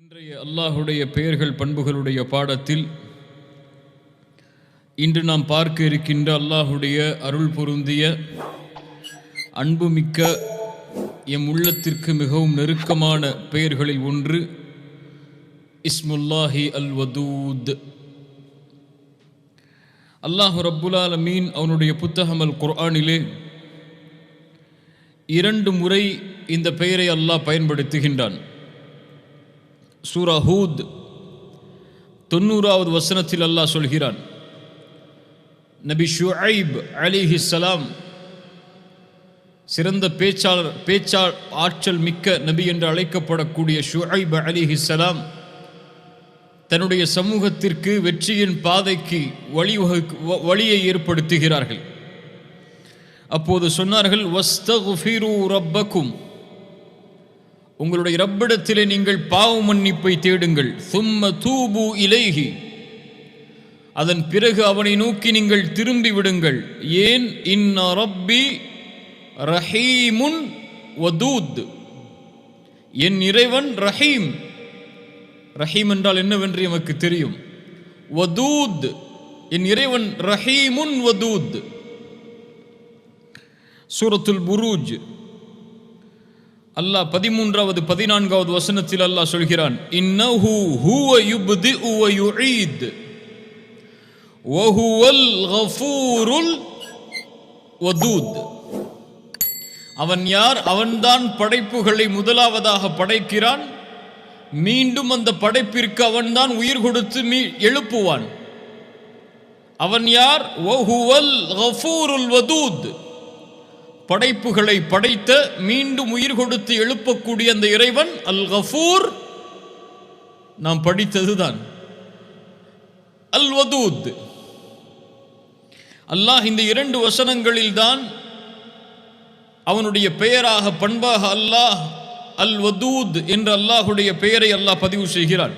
இன்றைய அல்லாஹுடைய பெயர்கள் பண்புகளுடைய பாடத்தில் இன்று நாம் பார்க்க இருக்கின்ற அல்லாஹுடைய அருள் பொருந்திய அன்புமிக்க எம் உள்ளத்திற்கு மிகவும் நெருக்கமான பெயர்களில் ஒன்று இஸ்முல்லாஹி அல் வதூத். அல்லாஹு ரப்புல் ஆலமீன் அவனுடைய புத்தகம் அல் குர்ஆனிலே 2 முறை இந்த பெயரை அல்லாஹ் பயன்படுத்துகின்றான். சூரா ஹூத் 90வது வசனத்தில் அல்லாஹ் சொல்கிறான், நபி ஷுஐப் அலைஹிஸ்ஸலாம் சிறந்த பேச்சாளர் ஆற்றல் மிக்க நபி என்று அழைக்கப்படக்கூடிய ஷுஐப் அலைஹிஸ்ஸலாம் தன்னுடைய சமூகத்திற்கு வெற்றியின் பாதைக்கு வழியை ஏற்படுத்துகிறார்கள். அப்போது சொன்னார்கள், வஸ்தக்ஃபிரு ரப்பக்கும், உங்களுடைய ரப்பிடத்திலே நீங்கள் பாவ மன்னிப்பை தேடுங்கள். சும்ம தூபு இலைஹி, அதன் பிறகு அவனை நோக்கி நீங்கள் திரும்பி விடுங்கள். ஏன்? இன்ன ரப்பி ரஹீமுன் வதூத், என் இறைவன் ரஹீம். ரஹீம் என்றால் என்னவென்று எமக்கு தெரியும். வதூத், என் இறைவன் ரஹீமுன் வதூத். சூரத்துல் புரூஜ் அல்லாஹ் 13வது 14வது வசனத்தில் அல்லாஹ் சொல்கிறான், இன்னஹு ஹுவ யுப்திஉ வ யுஈத் வ ஹுவல் கஃபூருல் வதூத். அவன் யார்? அவன்தான் படைப்புகளை முதலாவதாக படைக்கிறான், மீண்டும் அந்த படைப்பிற்கு அவன்தான் உயிர் கொடுத்து எழுப்புவான். அவன் யார்? வ ஹுவல் கஃபூருல் வதூத், படைப்புகளை படைத்த மீண்டும் உயிர் கொடுத்து எழுப்பக்கூடிய அந்த இறைவன் அல் கஃபூர். நாம் படித்ததுதான் அல் வதூத். அல்லாஹ் இந்த 2 வசனங்களில் தான் அவனுடைய பெயராக பண்பாக அல்லாஹ் அல் வதூத் என்ற அல்லாஹுடைய பெயரை அல்லாஹ் பதிவு செய்கிறான்.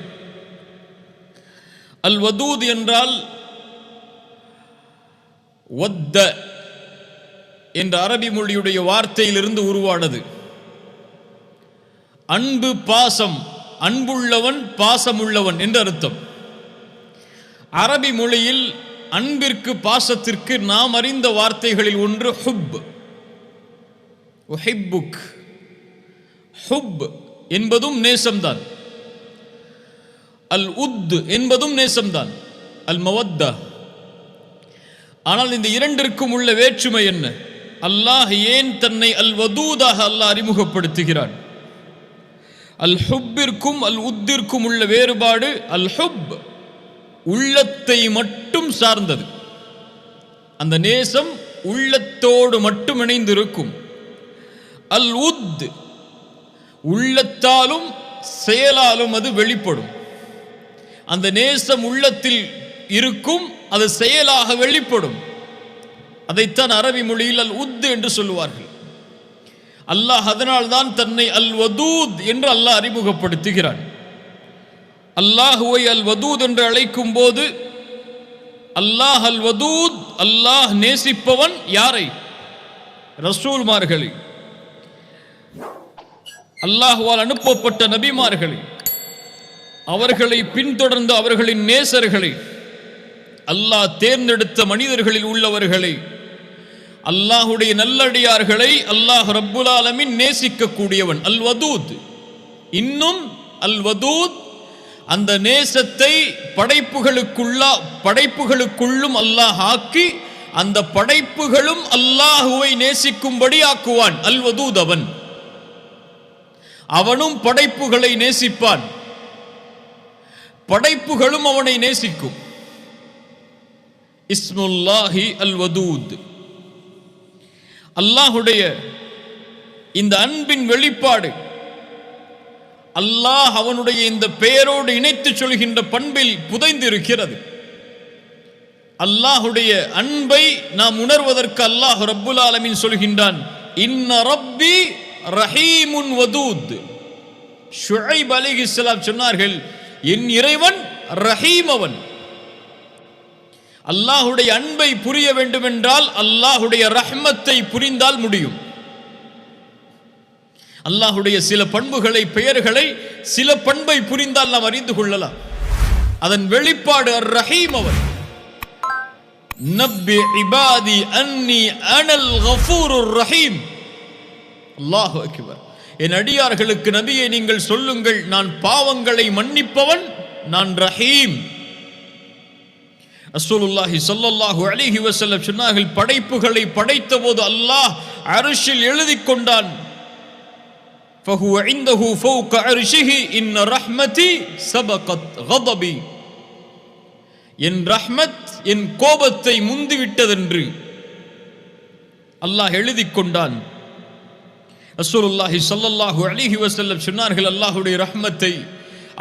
அல் வதூத் என்றால் வத்த என்ற அரபி மொழியுடைய வார்த்தையிலிருந்து உருவானது. அன்பு, பாசம், அன்புள்ளவன், பாசமுள்ளவன் என்று அர்த்தம். அரபி மொழியில் அன்பிற்கு பாசத்திற்கு நாம் அறிந்த வார்த்தைகளில் ஒன்று ஹுப். உஹிப்புக், ஹுப் என்பதும் நேசம்தான். அல் உத் என்பதும் நேசம்தான், அல் மவத்தா. ஆனால் இந்த இரண்டிற்கும் உள்ள வேற்றுமை என்ன? அல்லாஹ் ஏன் தன்னை அல் வதூதாக அல்லாஹ் அறிமுகப்படுத்துகிறான்? அல் ஹுப்பிற்கும் அல் உத்திற்கும் உள்ள வேறுபாடு, அல் ஹுப் உள்ளத்தை மட்டும் சார்ந்தது. அந்த நேசம் உள்ளத்தோடு மட்டும் இணைந்திருக்கும். அல் உத் உள்ளத்தாலும் செயலாலும் அது வெளிப்படும். அந்த நேசம் உள்ளத்தில் இருக்கும், அது செயலாக வெளிப்படும். அதைத்தான் அரபி மொழியில் அல் உத் என்று சொல்லுவார்கள். அல்லாஹ் அதனால் தான் தன்னை அல் வதூத் என்று அல்லாஹ் அறிமுகப்படுத்துகிறான். அல்லாஹுவை அல் வதூத் என்று அழைக்கும் போது அல்லாஹ் அல் வதூத், அல்லாஹ் நேசிப்பவன் யாரை? ரசூல்மார்களை, அல்லாஹ்வால் அனுப்பப்பட்ட நபிமார்களை, அவர்களை பின்தொடர்ந்த அவர்களின் நேசர்களை, அல்லாஹ் தேர்ந்தெடுத்த மனிதர்களில் உள்ளவர்களை, அல்லாஹுடைய நல்லடியார்களை அல்லாஹ் ரப்புல் ஆலமீன் நேசிக்கக்கூடியவன் அல் வதூத். இன்னும் அல் வதூத் அந்த நேசத்தை படைப்புகளுக்குள்ளும் அல்லாஹ் ஆக்கி அந்த படைப்புகளும் அல்லாஹுவை நேசிக்கும்படி ஆக்குவான். அல் வதூத் அவனும் படைப்புகளை நேசிப்பான், படைப்புகளும் அவனை நேசிக்கும். இஸ்முல்லாஹி அல் வதூத். அல்லாஹுடைய இந்த அன்பின் வெளிப்பாடு அல்லாஹ் அவனுடைய இந்த பெயரோடு இணைத்து சொல்கின்ற பண்பில் புதைந்திருக்கிறது. அல்லாஹுடைய அன்பை நாம் உணர்வதற்கு அல்லாஹ் ரப்புல் ஆலமீன் சொல்கின்றான், இன்ன ரப்பி ரஹீமுன் வதூத். ஷுஐப் அலைஹிஸ்ஸலாம் சொன்னார்கள், என் இறைவன் ரஹீம். அவன் அல்லாஹுடைய அன்பை புரிய வேண்டுமென்றால் அல்லாஹுடைய ரஹ்மத்தை புரிந்தால் முடியும். அல்லாஹுடைய சில பண்புகளை, பெயர்களை, சில பண்பை புரிந்தால் நாம் அறிந்து கொள்ளலாம். அதன் வெளிப்பாடு அர் ரஹீம். அவர் நப்பி இபாதி அன்னி அனல் கஃபூருர் ரஹீம். அல்லாஹு அக்பர். என் அடியார்களுக்கு நபியை நீங்கள் சொல்லுங்கள், நான் பாவங்களை மன்னிப்பவன், நான் ரஹீம். ரசூலுல்லாஹி ஸல்லல்லாஹு அலைஹி வஸல்லம் சொன்னார்கள், படைப்புகளை படைத்த போது அல்லாஹ் அர்ஷில் எழுதி கொண்டான், ஃபஹுவ இன்தஹு ஃபௌக அர்ஷிஹி இன் ரஹ்மதி சபகத் கதபி. என் ரஹ்மத் என் கோபத்தை முந்திவிட்டதென்று அல்லாஹ் எழுதி கொண்டான். ரசூலுல்லாஹி ஸல்லல்லாஹு அலைஹி வஸல்லம் சொன்னார்கள், அல்லாஹ்வுடைய ரஹ்மத்தை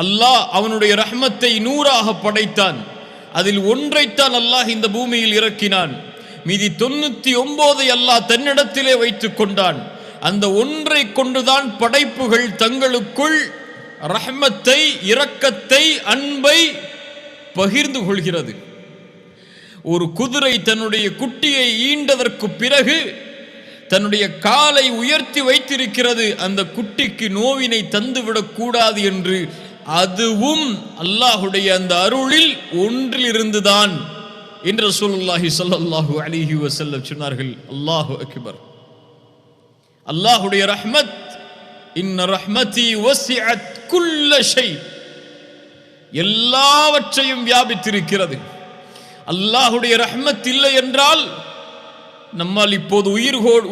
அல்லாஹ் அவனுடைய ரஹ்மத்தை 100ஆக படைத்தான். அதில் ஒன்றைத்தான் அல்லாஹ் இந்த பூமியில் இறக்கினான். மீதி 99 அல்லாஹ் தன்னிடத்திலே வைத்துக் கொண்டான். அந்த ஒன்றை கொண்டுதான் படைப்புகள் தங்களுக்குள் ரஹ்மத்தை, இரக்கத்தை, அன்பை பகிர்ந்து கொள்கிறது. ஒரு குதிரை தன்னுடைய குட்டியை ஈண்டதற்கு பிறகு தன்னுடைய காலை உயர்த்தி வைத்திருக்கிறது, அந்த குட்டிக்கு நோவினை தந்துவிடக் கூடாது என்று. அதுவும் அல்லாஹுடைய அந்த அருளில் ஒன்றிலிருந்துதான் என்று ரசூலுல்லாஹி ஸல்லல்லாஹு அலைஹி வஸல்லம் சொன்னார்கள். அல்லாஹு அக்பர். அல்லாஹுடைய ரஹ்மத், இன்ன ரஹ்மதி வஸிஅத் குல்ல ஷை, எல்லாவற்றையும் வியாபித்திருக்கிறது. அல்லாஹுடைய ரஹ்மத் இல்லை என்றால் நம்மால் இப்போது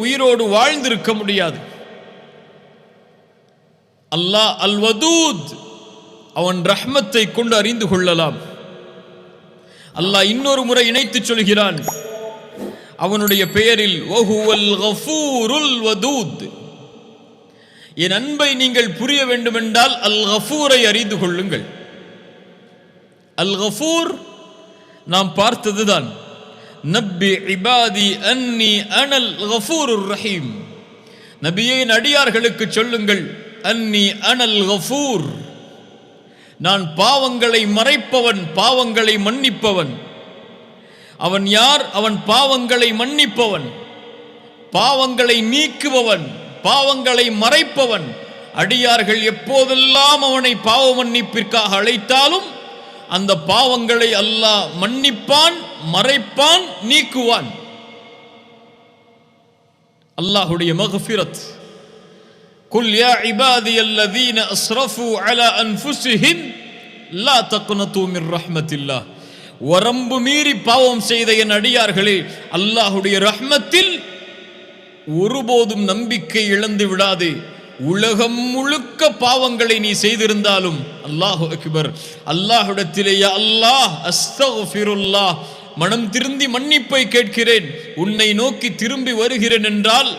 உயிரோடு வாழ்ந்திருக்க முடியாது. அல்லாஹ் அல் வதூத், அவன் ரஹ்மத்தை கொண்டு அறிந்து கொள்ளலாம். அல்லாஹ் இன்னொரு முறை இணைத்து சொல்கிறான் அவனுடைய பெயரில், வஹுவல் கஃபூருல் வதூத். என் அன்பை நீங்கள் புரிய வேண்டுமென்றால் அல் கஃபூரை அறிந்து கொள்ளுங்கள். அல் கஃபூர் நாம் பார்த்ததுதான். நப்பி இபாதி அன்னி அனல் கஃபூருர் ரஹீம். நபியே, அடியார்களுக்கு சொல்லுங்கள், அன்னி அனல் கஃபூர், நான் பாவங்களை மறைப்பவன், பாவங்களை மன்னிப்பவன். அவன் யார்? அவன் பாவங்களை மன்னிப்பவன், பாவங்களை நீக்குபவன், பாவங்களை மறைப்பவன். அடியார்கள் எப்போதெல்லாம் அவனை பாவ மன்னிப்பிற்காக அழைத்தாலும் அந்த பாவங்களை அல்லாஹ் மன்னிப்பான், மறைப்பான், நீக்குவான். அல்லாஹுடைய மக்ஃபிரத். குல் யா இபாதியல்லதீன அஸ்ரஃபு அலா அன்ஃபுஸிஹிம் லா தக்னது மிர் ரஹ்மத்தில்லாஹ். வரம்பு மீறி பாவம் செய்த என் அடியார்களே, அல்லாஹுடைய ரஹ்மத்தில் ஒருபோதும் நம்பிக்கை இழந்து விடாதே. உலகம் முழுக்க பாவங்களை நீ செய்திருந்தாலும், அல்லாஹு அக்பர், அல்லாஹ்விடத்திலே யா அல்லாஹ் அஸ்தக்ஃபிருல்லாஹ், மனம் திருந்தி மன்னிப்பை கேட்கிறேன், உன்னை நோக்கி திரும்பி வருகிறேன் என்றால்,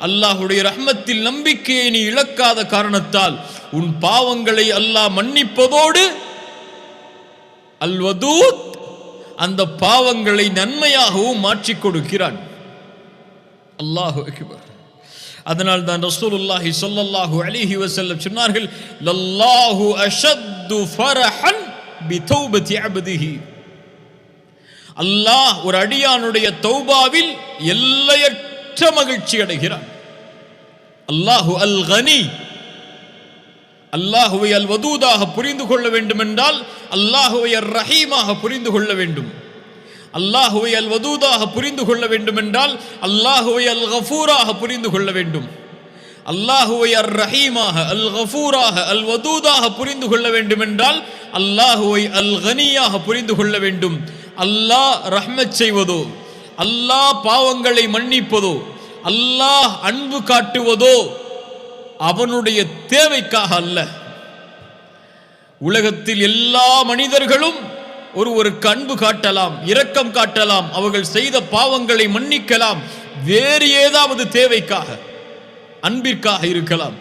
அல்லாஹுடைய ரஹ்மத்தில் நம்பிக்கையை நீ இழக்காத காரணத்தால் உன் பாவங்களை அல்லாஹ் மன்னிப்பதோடு அல் வதூத், அந்த பாவங்களை நன்மையாகவும் மாற்றிக் கொடுக்கிறான். அல்லாஹு அக்பர். அதனால் தான் ரசூலுல்லாஹி ஸல்லல்லாஹு அலைஹி வஸல்லம் சொன்னார்கள், லல்லாஹு அஷத்து ஃபரஹன் பிதௌபதி அப்திஹி. அல்லாஹ் ஒரு அடியானுடைய தௌபாவில் எல்லையற்ற மகிழ்ச்சி அடைகிறான். அல்லாஹு அல் கனி. அல்லாஹுவை அல் வதூதாக புரிந்து கொள்ள வேண்டும் என்றால் அல்லாஹுவை அர் ரஹீமாக புரிந்து கொள்ள வேண்டும். அல்லாஹுவை அல் வதூதாக புரிந்து கொள்ள வேண்டும் என்றால் அல்லாஹுவை அல் கஃபூராக புரிந்து கொள்ள வேண்டும். அல்லாஹுவை அர் ரஹீமாக, அல் கஃபூராக, அல் வதூதாக புரிந்து கொள்ள வேண்டும் என்றால் அல்லாஹுவை அல் கனியாக புரிந்து கொள்ள வேண்டும். அல்லாஹ் ரஹ்மத் செய்வதோ, அல்லாஹ் பாவங்களை மன்னிப்பதோ, அல்லாஹ் அன்பு காட்டுவதோ அவனுடைய தேவைக்காக அல்ல. உலகத்தில் எல்லா மனிதர்களும் ஒருவருக்கு அன்பு காட்டலாம், இரக்கம் காட்டலாம், அவர்கள் செய்த பாவங்களை மன்னிக்கலாம், வேறு ஏதாவது தேவைக்காக, அன்பிற்காக இருக்கலாம்,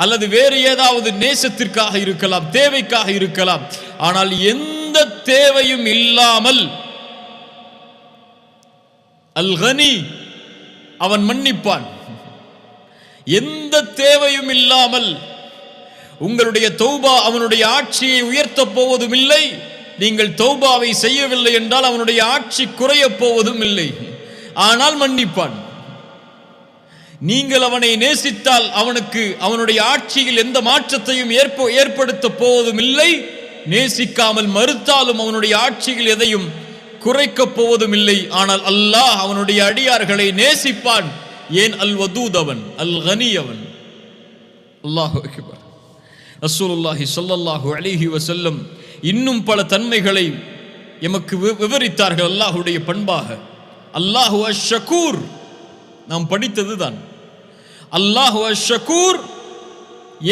அல்லது வேறு ஏதாவது நேசத்திற்காக இருக்கலாம், தேவைக்காக இருக்கலாம். ஆனால் எந்த தேவையும் இல்லாமல் அல் கனி, அவன் மன்னிப்பான். எந்த தேவையும் இல்லாமல் உங்களுடைய தௌபா அவனுடைய ஆட்சியை உயர்த்தப் போவதும் இல்லை. நீங்கள் தௌபாவை செய்யவில்லை என்றால் அவனுடைய ஆட்சி குறைய போவதும் இல்லை. ஆனால் மன்னிப்பான். நீங்கள் அவனை நேசித்தால் அவனுக்கு அவனுடைய ஆட்சியில் எந்த மாற்றத்தையும் ஏற்படுத்த போவதும் இல்லை, நேசிக்காமல் மறுத்தாலும் அவனுடைய ஆட்சியில் எதையும் குறைக்கப் போவதும் இல்லை. ஆனால் அல்லாஹ் அவனுடைய அடியார்களை நேசிப்பான். ஏன்? அல் வதூத் அவன், அல் கனி அவன். அல்லாஹு அக்பர். ரசூலுல்லாஹி ஸல்லல்லாஹு அலைஹி வஸல்லம் இன்னும் பல தன்மைகளை எமக்கு விவரித்தார்கள் அல்லாஹுடைய பண்பாக. அல்லாஹு அஷ்-ஷகூர் நாம் படித்ததுதான். அல்லாஹு அஷ்-ஷகூர்.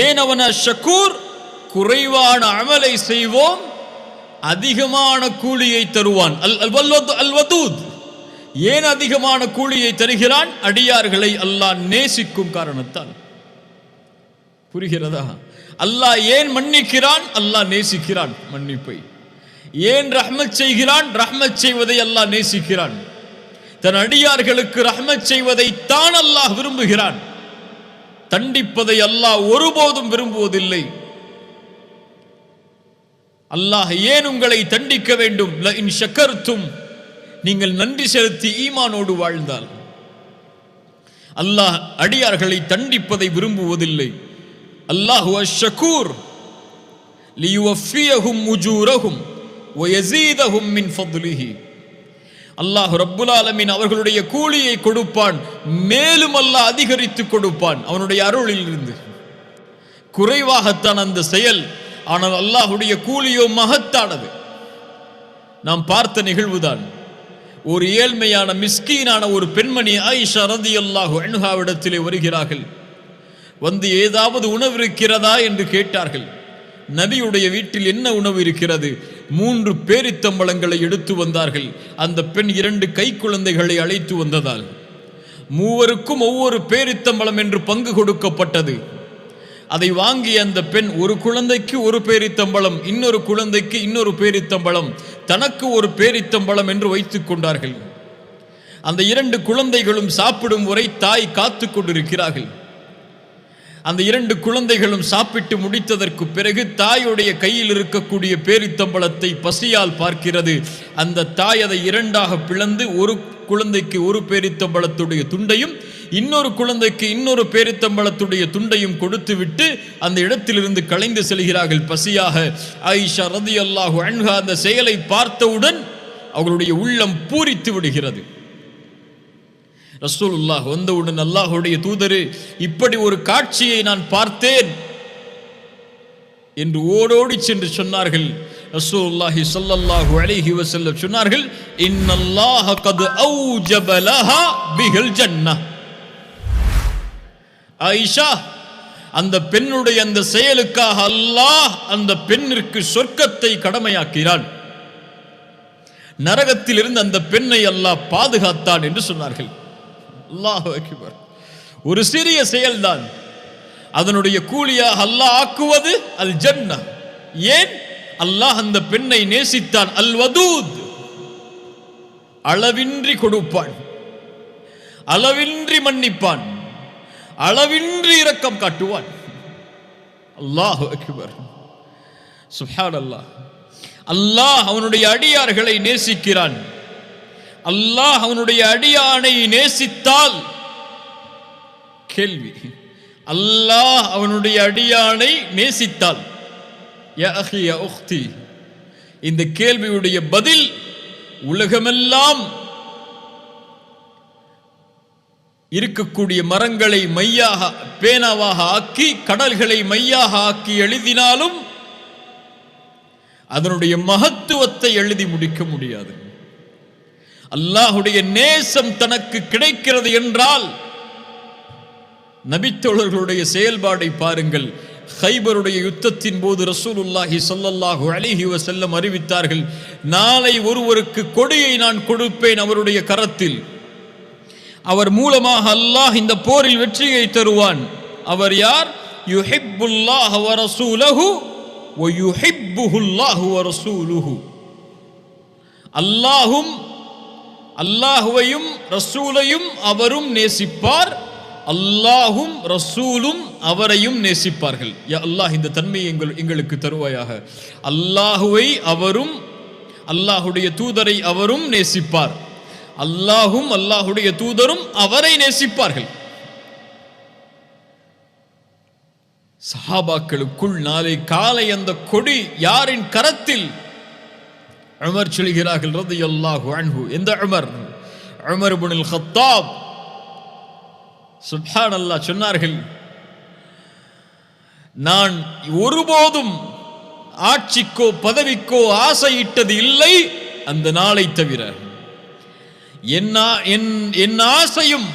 ஏன் அவன் அஷ்-ஷகூர்? குறைவான அமலை செய்வோம், அதிகமான கூலியை தருவான். அல் வதூத். ஏன் அதிகமான கூலியை தருகிறான்? அடியார்களை அல்லாஹ் நேசிக்கும் காரணத்தால். புரிகிறதா? அல்லாஹ் ஏன் மன்னிக்கிறான்? அல்லாஹ் நேசிக்கிறான் மன்னிப்பை. ஏன் ரஹ்மத் செய்கிறான்? ரஹ்மத் செய்வதை அல்லாஹ் நேசிக்கிறான். தன் அடியார்களுக்கு ரஹ்மத் செய்வதை தான் அல்லாஹ் விரும்புகிறான். தண்டிப்பதை அல்லாஹ் ஒருபோதும் விரும்புவதில்லை. அல்லாஹ் ஏன் உங்களை தண்டிக்க வேண்டும்? ல இன் ஷக்கர்தும், நீங்கள் நன்றி செலுத்தி ஈமானோடு வாழ்ந்தால். அல்லாஹ் அடியார்களை தண்டிப்பதை விரும்புவதில்லை. அல்லாஹு அஷ்-ஷகூர் லியுவஃபியஹும் உஜூரஹும் வயஸீதஹும் மின் ஃபத்லிஹி. அல்லாஹ் ரப்புல் ஆலமீன் அவர்களுடைய கூலியை கொடுப்பான், மேலும் அல்லாஹ் அதிகரித்து கொடுப்பான் அவனுடைய அருளில் இருந்து. குறைவாகத்தான் அந்த செயல், ஆனால் அல்லாஹுடைய கூலியோ மகத்தானது. நாம் பார்த்த நிகழ்வுதான். ஒரு ஏழ்மையான மிஸ்கீனான ஒரு பெண்மணி ஆயிஷா ரலியல்லாஹு அன்ஹாவிடத்திலே வருகிறார்கள். வந்து ஏதாவது உணவு இருக்கிறதா என்று கேட்டார்கள். நபியுடைய வீட்டில் என்ன உணவு இருக்கிறது? 3 பேரித்தம்பழங்களை எடுத்து வந்தார்கள். அந்த பெண் 2 கை குழந்தைகளை அழைத்து வந்ததால் மூவருக்கும் ஒவ்வொரு பேரித்தம்பழம் என்று பங்கு கொடுக்கப்பட்டது. அதை வாங்கிய அந்த பெண் ஒரு குழந்தைக்கு ஒரு பேரித்தம்பழம், இன்னொரு குழந்தைக்கு இன்னொரு பேரித்தம்பழம், தனக்கு ஒரு பேரித்தம்பழம் என்று வைத்துக் கொண்டார்கள். அந்த 2 குழந்தைகளும் சாப்பிடும் வரை தாய் காத்து கொண்டிருக்கிறார்கள். அந்த 2 குழந்தைகளும் சாப்பிட்டு முடித்ததற்கு பிறகு தாயுடைய கையில் இருக்கக்கூடிய பேரித்தம்பழத்தை பசியால் பார்க்கிறது. அந்த தாய் அதை 2ஆக பிளந்து ஒரு குழந்தைக்கு ஒரு பேரித்தம்பழத்துடைய துண்டையும் இன்னொரு குழந்தைக்கு இன்னொரு பேரித்தம்பழத்துடைய துண்டையும் கொடுத்து விட்டு அந்த இடத்திலிருந்து கலைந்து செல்கிறார்கள் பசியாக. ஆயிஷா ரலியல்லாஹு அன்ஹா அந்த செயலை பார்த்தவுடன் அவர்களுடைய உள்ளம் பூரித்து விடுகிறது. ரசூலுல்லாஹ் வந்தவுடன் அல்லாஹ்வுடைய தூதரே, இப்படி ஒரு காட்சியை நான் பார்த்தேன் என்று ஓடோடி சென்று சொன்னார்கள். ரசூலுல்லாஹி ஸல்லல்லாஹு அலைஹி வஸல்லம் சொன்னார்கள், இன்னல்லாஹ கத் அவ்ஜப லஹா பிஹல் ஜன்னஹ். ஆயிஷா, அந்த பெண்ணுடைய அந்த செயலுக்காக அல்லாஹ் அந்த பெண்ணிற்கு சொர்க்கத்தை கடமையாக்கிறான். நரகத்தில் இருந்து அந்த பெண்ணை அல்லாஹ் பாதுகாத்தான் என்று சொன்னார்கள். அல்லாஹு அக்பர். ஒரு சிறிய செயல்தான், அதனுடைய கூலியாக அல்லாஹ் ஆக்குவது அல் ஜன்னah. ஏன்? அல்லாஹ் அந்த பெண்ணை நேசித்தான். அல் வதூத், அளவின்றி கொடுப்பான், அளவின்றி மன்னிப்பான், அளவின்றி இரக்கம் காட்டுவான். அல்லாஹு அக்பர். சுப்ஹானல்லாஹ். அல்லாஹ் அவனுடைய அடியார்களை நேசிக்கிறான். அல்லாஹ் அவனுடைய அடியானை நேசித்தால், கேள்வி, அல்லாஹ் அவனுடைய அடியானை நேசித்தால், யா அஹி யா உக்தி, இந்த கேள்வியுடைய பதில் உலகமெல்லாம் இருக்கக்கூடிய மரங்களை மையாக பேனாவாக ஆக்கி கடல்களை மையாக ஆக்கி எழுதினாலும் அதனுடைய மகத்துவத்தை எழுதி முடிக்க முடியாது. அல்லாஹுடைய நேசம் தனக்கு கிடைக்கிறது என்றால், நபித்தோழர்களுடைய செயல்பாடை பாருங்கள். கைபருடைய யுத்தத்தின் போது ரசூலுல்லாஹி ஸல்லல்லாஹு அலைஹி வஸல்லம் அறிவித்தார்கள், நாளை ஒருவருக்கு கொடியை நான் கொடுப்பேன் அவருடைய கரத்தில், அவர் மூலமாக அல்லாஹ் இந்த போரில் வெற்றியை தருவான். அவர் யார்? யுஹிப்புல்லாஹ வ ரசூலுஹு வ யுஹிப்புஹுல்லாஹு வ ரசூலுஹு. அல்லாஹும் அல்லாஹுவையும் ரசூலையும் அவரும் நேசிப்பார், அல்லாஹும் ரசூலும் அவரையும் நேசிப்பார்கள். யா அல்லாஹ், இந்த தன்மையை எங்களுக்கு தருவாயாக. அல்லாஹுவை அவரும் அல்லாஹுடைய தூதரை அவரும் நேசிப்பார், அல்லாஹும் அல்லாஹுடைய தூதரும் அவரை நேசிப்பார்கள். சஹாபாக்களுக்குள் நாளை காலை அந்த கொடி யாரின் கரத்தில்? உமர் சொல்கிறார்கள் ரலியல்லாஹு அன்ஹு. எந்த உமர்? உமர் இப்னுல் கத்தாப். சுப்ஹானல்லாஹ். சொன்னார்கள், நான் ஒருபோதும் ஆட்சிக்கோ பதவிக்கோ ஆசையிட்டது இல்லை அந்த நாளை தவிர. என் ஆசையும்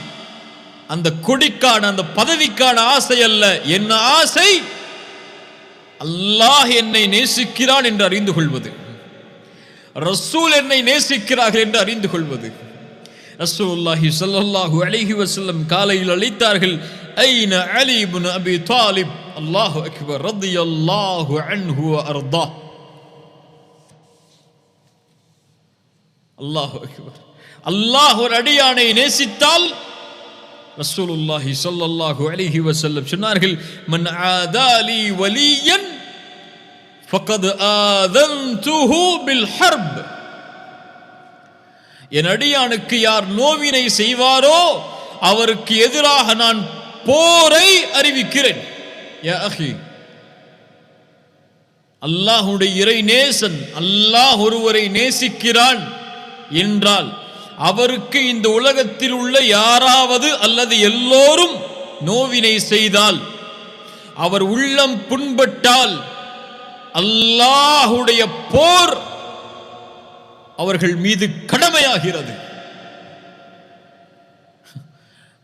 அந்த கொடிக்கான அந்த பதவிக்கான ஆசை அல்ல. என் ஆசை அல்லாஹ் என்னை நேசிக்கிறான் என்று அறிந்து கொள்வது, ரசூல் என்னை நேசிக்கிறார்கள் என்று அறிந்து கொள்வது. ரசூலுல்லாஹி ஸல்லல்லாஹு அலைஹி வஸல்லம் காலையில் அழைத்தார்கள், ஐன அலி இப்னு அபி தாலிப். அல்லாஹு அக்பர். ரலியல்லாஹு அன்ஹு வ அர்தா. அல்லாஹு அக்பர். அல்லாஹ் ஒரு அடியானை நேசித்தால் ரசூலுல்லாஹி ஸல்லல்லாஹு அலைஹி வஸல்லம் சொன்னார்கள், மன் ஆதாலி வலியன் ஃபகத் ஆதன்துஹு பில் ஹர்ப். என் அடியானுக்கு யார் நோவினை செய்வாரோ அவருக்கு எதிராக நான் போரை அறிவிக்கிறேன். யா அஹி, அல்லாஹ்வுடைய இறை நேசன், அல்லாஹ் ஒருவரை நேசிக்கிறான் என்றால் அவருக்கு இந்த உலகத்தில் உள்ள யாராவது அல்லது எல்லோரும் நோவினை செய்தால், அவர் உள்ளம் புண்பட்டால், அல்லாஹ்வுடைய போர் அவர்கள் மீது கடமையாகிறது.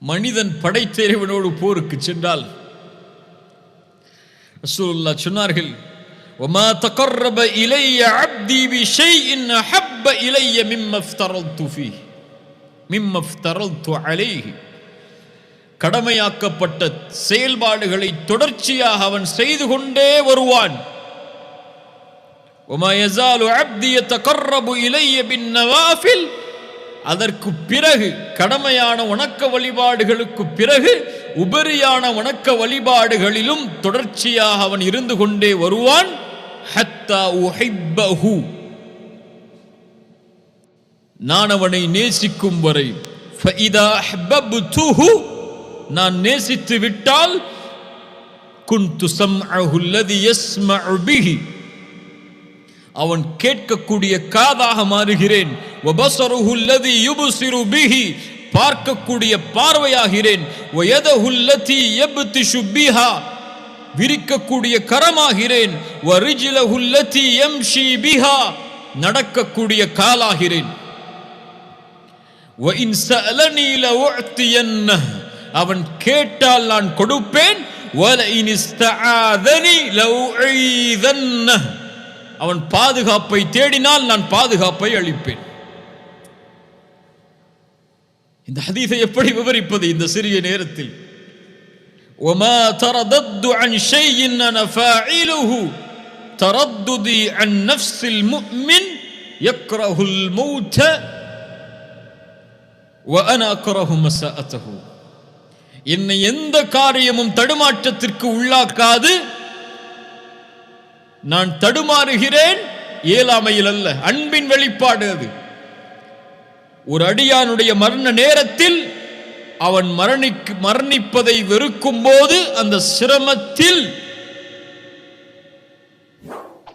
மனிதன் படைத்த இறைவனோடு போருக்கு சென்றால் ரசூலுல்லாஹ் சொன்னார்கள், وما تقرب الي عبدي بشيء احب الي مما افترضت عليه. கடமையாக்கப்பட்ட செயல்பாடுகளை தொடர்ச்சியாக அவன் செய்து கொண்டே வருவான். وما يزال عبدي يتقرب الي بالنوافل. அதற்கு பிறகு கடமையான வணக்க வழிபாடுகளுக்கு பிறகு உபரியான வணக்க வழிபாடுகளிலும் தொடர்ச்சியாக அவன் இருந்து கொண்டே வருவான். ஹத்தா உஹிப்பஹு. நான் அவனை நேசிக்கும் வரை. ஃபஇதா அஹ்பப்துஹு. நான் நேசித்து விட்டால் குன்து ஸம்அஹு அல்லதி யஸ்மஉ பிஹி. அவன் கேட்கக்கூடிய காதாக மாறுகிறேன். வபஸருஹு அல்லதி யுப்ஸிரு பிஹி. பார்க்கக்கூடிய பார்வையாகிறேன். வயதஹு அல்லதி யப்திஷு பிஹா. விரிக்கக்கூடிய கரமாகிறேன். வரிஜ்லஹு அல்லதி யம்ஷி பிஹா. நடக்கக்கூடிய காலாகிறேன். வஇன் ஸஅலனி லஉஅ்தியன்னஹு. அவன் கேட்டால் நான் கொடுப்பேன். வலஇன் இஸ்தஆதனி லஉஈதன்னஹு. அவன் பாதுகாப்பை தேடினால் நான் பாதுகாப்பை அளிப்பேன். இந்த ஹதீஸை எப்படி விவரிப்பது இந்த சிறிய நேரத்தில்? وما تردد عن شيء انا فاعله ترددي عن نفس المؤمن يكره الموت وانا اكره مساءته. என்னை எந்த காரியமும் தடுமாற்றத்திற்கு உள்ளாக்காது. நான் தடுமாறுகிறேன் இயலாமையில் அல்ல, அன்பின் வெளிப்பாடு அது. ஒரு அடியானுடைய மரண நேரத்தில் அவன் மரணிப்பதை வெறுக்கும் போது அந்த சிரமத்தில்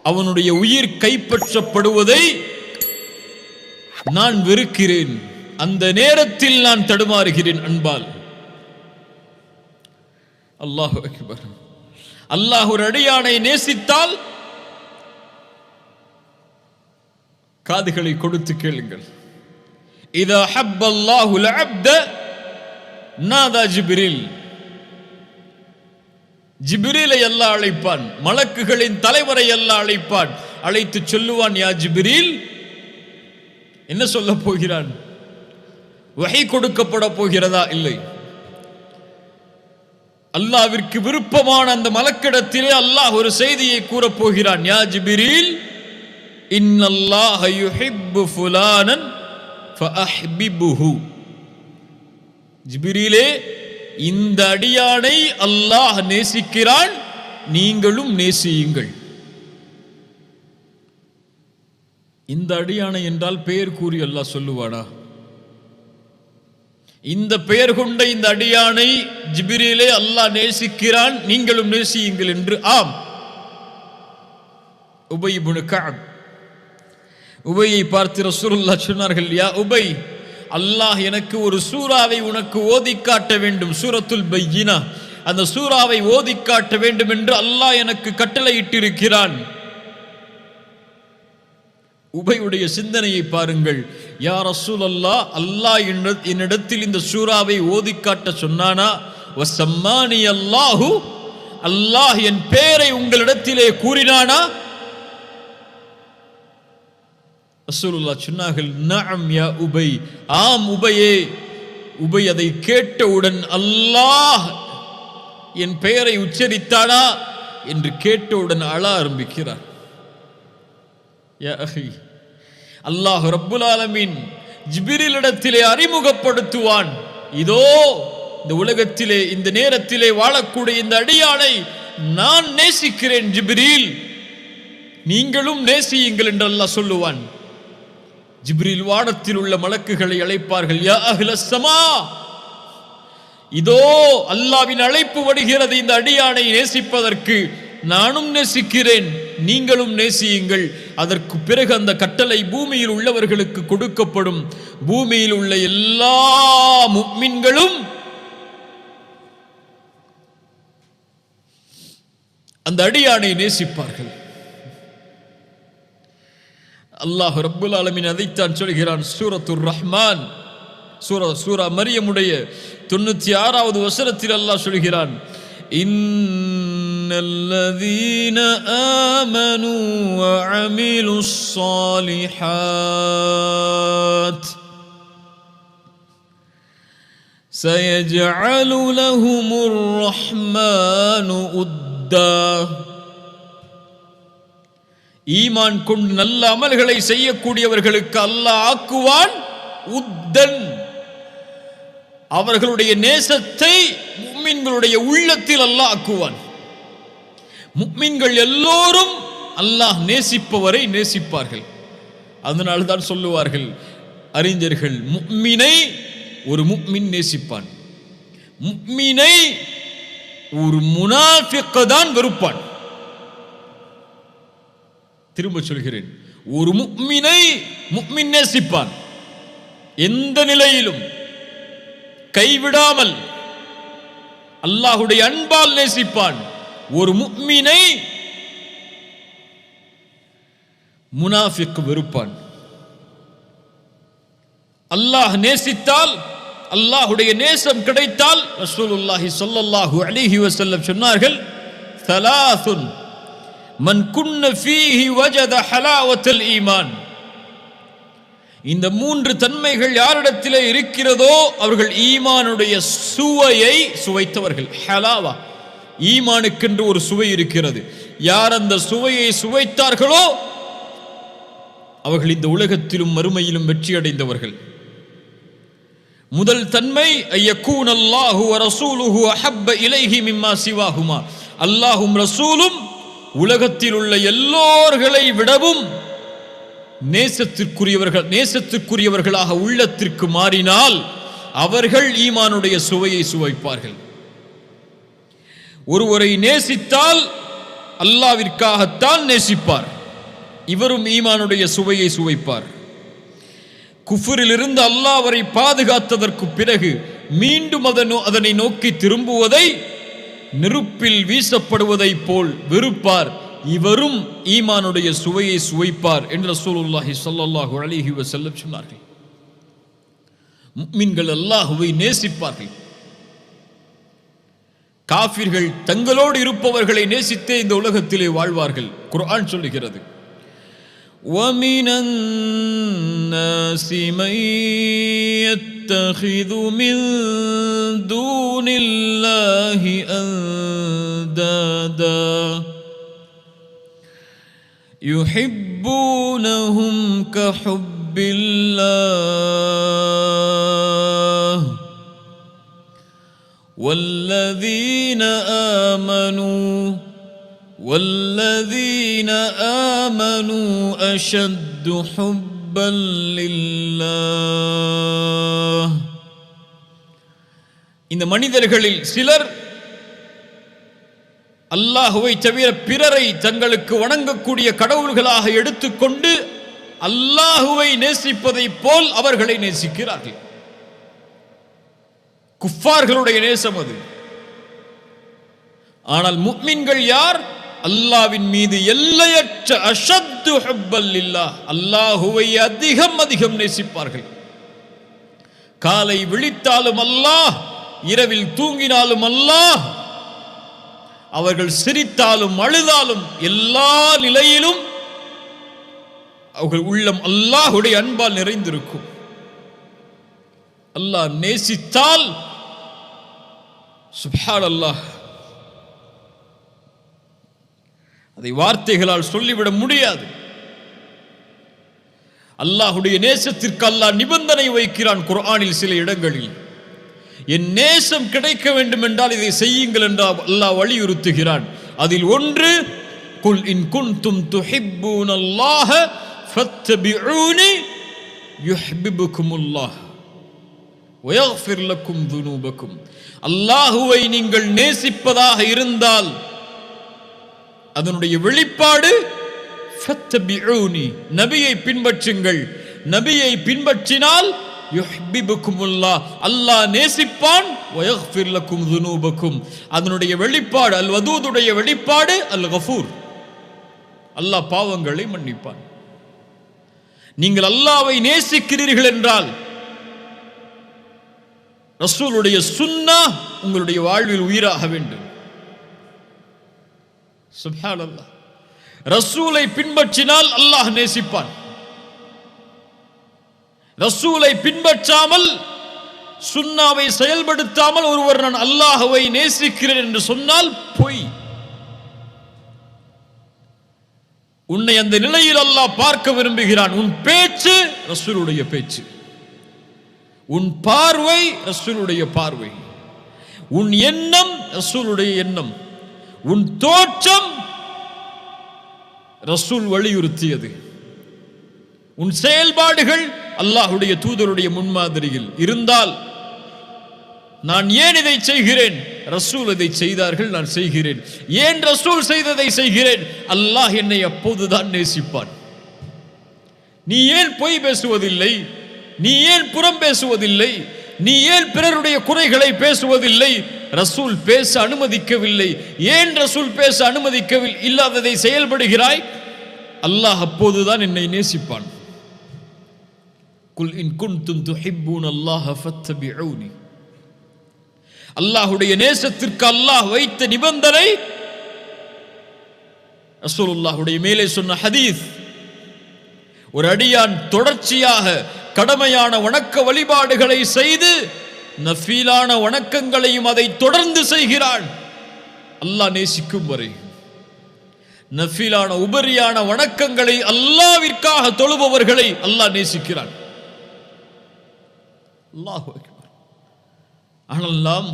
அவனுடைய உயிர் கைப்பற்றப்படுவதை நான் வெறுக்கிறேன். அந்த நேரத்தில் நான் தடுமாறுகிறேன் அன்பால். அல்லாஹு அக்பர். அல்லாஹ் ஒரு அடியானை நேசித்தால் காதுகளை கொடுத்து கேளுங்கள். இதா ஹப்பல்லாஹு அல்-அப்த நாதா ஜிப்ரீல். ஜிப்ரீலை அல்லாஹ் அழைப்பான். மலக்குகளின் தலைவரை அல்லாஹ் அழைப்பான். அழைத்து சொல்லுவான், யா ஜிப்ரீல். என்ன சொல்ல போகிறான்? வஹி கொடுக்கப்பட போகிறதா? இல்லை. அல்லாஹ்விற்கு விருப்பமான அந்த மலக்கிடத்திலே அல்லாஹ் ஒரு செய்தியை கூறப் போகிறான். யா ஜிப்ரீல், இன்னல்லாஹ யுஹிப்பு ஃபுலானன் ஃபஅஹ்பிபுஹு. ஜிப்ரீலே, இந்த அடியானை அல்லாஹ் நேசிக்கிறான், நீங்களும் நேசியுங்கள். இந்த அடியானை என்றால் பெயர் கூறி அல்லாஹ் சொல்லுவானா? இந்த பெயர் கொண்ட இந்த அடியானை ஜிப்ரீலே அல்லாஹ் நேசிக்கிறான், நீங்களும் நேசியுங்கள் என்று. ஆம். உபை இப்னு கஅப், உபையை பார்த்து ரசூலுல்லாஹ் சொன்னார்கள், யா உபை, அல்லாஹ் எனக்கு ஒரு சூராவை உனக்கு ஓதி காட்ட வேண்டும், சூரத்துல் பையினா, அந்த சூராவை ஓதி காட்ட வேண்டும் என்று அல்லாஹ் எனக்கு கட்டளையிட்டிருக்கிறான். உபையுடைய சிந்தனையை பாருங்கள். யா ரசூலல்லாஹ், அல்லாஹ் என்னிடத்தில் இந்த சூராவை ஓதி காட்ட சொன்னானா? வஸம்மானி அல்லாஹு, அல்லாஹ் என் பெயரை உங்களிடத்திலே கூறினானா? ரசூலுல்லாஹ் சொன்னார்கள், நஅம் யா உபை, ஆம் உபையே. உபை அதை கேட்டவுடன் அல்லாஹ் என் பெயரை உச்சரித்தானா என்று கேட்டவுடன் அழ ஆரம்பிக்கிறார். யா அஹி, அல்லாஹ் ரப்புல் ஆலமீன் ஜிப்ரீலிடத்திலே அறிமுகப்படுத்துவான், இதோ இந்த உலகத்திலே இந்த நேரத்திலே வாழக்கூடிய இந்த அடியானை நான் நேசிக்கிறேன் ஜிப்ரீல், நீங்களும் நேசியுங்கள் என்று அல்லாஹ் சொல்லுவான். ஜிப்ரீல் வானத்தில் உள்ள மலக்குகளை அழைப்பார்கள், யா அஹ்லஸ் ஸமா, இதோ அல்லாஹ்வின் அழைப்பு வருகிறது இந்த அடியானை நேசிப்பதற்கு, நானும் நேசிக்கிறேன், நீங்களும் நேசியுங்கள். அதற்கு பிறகு அந்த கட்டளை பூமியில் உள்ளவர்களுக்கு கொடுக்கப்படும். பூமியில் உள்ள எல்லா முஃமின்களும் அந்த அடியானை நேசிப்பார்கள். அல்லாஹ் ரப்புல் ஆலமீன் அதைத்தான் சொல்கிறான் சூரத்துர் ரஹ்மான், சூரா மரியமுடைய 96வது வசனத்தில் அல்லாஹ் சொல்கிறான், இன்னல்லதீன ஆமனூ வஅமிலுஸ் ஸாலிஹாத் சயஜஅலு லஹுமுர் ரஹ்மானு உத்தா. ஈமான் கொண்டு நல்ல அமல்களை செய்யக்கூடியவர்களுக்கு அல்லாஹ் ஆக்குவான் உத்தன், அவர்களுடைய நேசத்தை முஃமின்களுடைய உள்ளத்தில் அல்லாஹ் ஆக்குவான். முஃமின்கள் எல்லோரும் அல்லாஹ் நேசிப்பவரை நேசிப்பார்கள். அதனால தான் சொல்லுவார்கள் அறிஞர்கள், முஃமினை ஒரு முஃமின் நேசிப்பான், முஃமினை ஒரு முனாஃபிக் தான் வெறுப்பான். திரும்ப சொல்கிறேன், ஒரு முஃமினை முஃமின் நேசிப்பான், எந்த நிலையிலும் கைவிடாமல் அல்லாஹ்வுடைய அன்பால் நேசிப்பான். ஒரு முஃமினை முனாஃபிக் வெறுப்பான். அல்லாஹ் நேசித்தால், அல்லாஹ்வுடைய நேசம் கிடைத்தால், ரசூலுல்லாஹி ஸல்லல்லாஹு அலைஹி வஸல்லம் சொன்னார்கள், ஸலாசுன் மன் குன்ன ஃபீஹி வஜத ஹலாவத்துல் ஈமான். இந்த 3 தன்மைகள் யாரிடத்திலே இருக்கிறதோ அவர்கள் ஈமானுடைய சுவையை சுவைத்தவர்கள். ஹலாவா, ஈமானுக்கென்று ஒரு சுவை இருக்கிறது. யார் அந்த சுவையை சுவைத்தார்களோ அவர்கள் இந்த உலகத்திலும் மறுமையிலும் வெற்றி அடைந்தவர்கள். முதல் தன்மை, ஐயக்கூன் அல்லாஹு வ ரசூலுஹு அஹப்ப இலைஹி மிம்மா சிவாஹுமா, அல்லாஹும் ரசூலும் உலகத்தில் உள்ள எல்லோர்களை விடவும் நேசத்திற்குரியவர்களாக உள்ளத்திற்கு மாறினால் அவர்கள் ஈமானுடைய சுவையை சுவைப்பார்கள். ஒருவரை நேசித்தால் அல்லாஹ்விற்காகத்தான் நேசிப்பார், இவரும் ஈமானுடைய சுவையை சுவைப்பார். குஃப்ரிலிருந்து அல்லாஹ் அவரை பாதுகாத்ததற்கு பிறகு மீண்டும் அதனை நோக்கி திரும்புவதை நெருப்பில் வீசப்படுவதை போல் வெறுப்பார், இவரும் ஈமானுடைய சுவையை சுவைப்பார் என்று ரசூலுல்லாஹி ஸல்லல்லாஹு அலைஹி வஸல்லம் சொன்னார்கள். முஃமின்கள் அல்லாஹ்வை நேசிப்பார்கள். காஃபிர்கள் தங்களோடு இருப்பவர்களை நேசித்தே இந்த உலகத்திலே வாழ்வார்கள். குர்ஆன் சொல்லுகிறது, وَمِنَ النَّاسِ مَن يَتَّخِذُ مِن دُونِ اللَّهِ أَندَادًا يُحِبُّونَهُمْ كَحُبِّ اللَّهِ وَالَّذِينَ آمنوا أشد حبا لله இந்த மனிதர்களில் சிலர் அல்லாஹுவை தவிர பிறரை தங்களுக்கு வணங்கக்கூடிய கடவுள்களாக எடுத்துக்கொண்டு அல்லாஹுவை நேசிப்பதை போல் அவர்களை நேசிக்கிறார்கள். குஃபார்களுடைய நேசம் அது. ஆனால் முஃமின்கள் யார்? அல்லாஹ்வின் மீது எல்லையற்ற அஷத்து ஹுப்பல் லில்லாஹ், அல்லாஹுவை அதிகம் நேசிப்பார்கள். காலை விழித்தாலும் அல்லாஹ், இரவில் தூங்கினாலும் அல்லாஹ், அவர்கள் சிரித்தாலும் அழுதாலும் எல்லா நிலையிலும் அவர்கள் உள்ளம் அல்லாஹுடைய அன்பால் நிறைந்திருக்கும். அல்லாஹ் நேசித்தால் சுப்ஹானல்லாஹ், அதை வார்த்தைகளால் சொல்லிவிட முடியாது. அல்லாஹுடைய நேசத்திற்கு அல்லாஹ் நிபந்தனை வைக்கிறான் குர்ஆனில் சில இடங்களில். என் நேசம் கிடைக்க வேண்டும் என்றால் இதை செய்யுங்கள் என்று அல்லாஹ் வலியுறுத்துகிறான். அதில் ஒன்று, குல் இன் குன்தும் துஹிப்பூனல்லாஹ ஃபத்தபிஊனி யுஹ்பிபுகுமுல்லாஹ் வயக்ஃபிர் லக்கும் துனூபக்கும். அல்லாஹுவை நீங்கள் நேசிப்பதாக இருந்தால் அதனுடைய வெளிப்பாடு ஃபத்தபிஊனி, நபியை பின்பற்றுங்கள். நபியை பின்பற்றினால் யுஹ்பிபுகுமுல்லாஹ், அல்லாஹ் நேசிப்பான். வயக்ஃபிர் லக்கும் துனூபக்கும், அதனுடைய வெளிப்பாடு அல் வதூதுடைய வெளிப்பாடு அல் கஃபூர், அல்லாஹ் பாவங்களை மன்னிப்பான். நீங்கள் அல்லாஹ்வை நேசிக்கிறீர்கள் என்றால் ரசூலுடைய சுன்னah உங்களுடைய வாழ்வில் உயிராக வேண்டும். சுப்ஹானல்லாஹ், ரசூலை பின்பற்றினால் அல்லாஹ் நேசிப்பான். ரசூலை பின்பற்றாமல் சுன்னாவை செயல்படுத்தாமல் ஒருவர் நான் அல்லாஹ்வை நேசிக்கிறேன் என்று சொன்னால் பொய். உன்னை அந்த நிலையில் அல்லாஹ் பார்க்க விரும்புகிறான். உன் பேச்சு ரசூலுடைய பேச்சு, உன் பார்வை ரசூலுடைய பார்வை, உன் எண்ணம் ரசூலுடைய எண்ணம், உன் தோற்றம் ரசூல் வலியுறுத்தியது, உன் செயல்பாடுகள் அல்லாஹ்வுடைய தூதருடைய முன்மாதிரியில் இருந்தால் நான் ஏன் இதை செய்கிறேன்? ரசூல் இதை செய்தார்கள், நான் செய்கிறேன். ஏன் ரசூல் செய்ததை செய்கிறேன்? அல்லாஹ் என்னை அப்போதுதான் நேசிப்பான். நீ ஏன் பொய் பேசுவதில்லை? நீ ஏன் புறம் பேசுவதில்லை? நீ ஏன் பிறருடைய குறைகளை பேசுவதில்லை? ரசூல் பேச அனுமதிக்கவில்லை. ஏன் ரசூல் பேச அனுமதிக்கவில்லை இல்லாததை செயல்படுகிறாய்? அல்லாஹ் அப்போதுதான் என்னை நேசிப்பான். குல் இன் குன்தும் துஹிப்பூனல்லாஹ ஃபத்தபிஊனி. அல்லாஹ்வுடைய நேசத்திற்கு அல்லாஹ் வைத்த நிபந்தனை ரசூலுல்லாஹ்வுடைய மேலே சொன்ன ஹதீஸ். ஒரு அடியான் தொடர்ச்சியாக கடமையான வணக்க வழிபாடுகளை செய்து நஃபீலான வணக்கங்களையும் அதை தொடர்ந்து செய்கிறான், அல்லாஹ் நேசிக்கும் வரை. நஃபீலான உபரியான வணக்கங்களை அல்லாஹ்விற்காக தொழுபவர்களை அல்லாஹ் நேசிக்கிறான். அல்லாஹு அக்பர். ஆனால் நாம்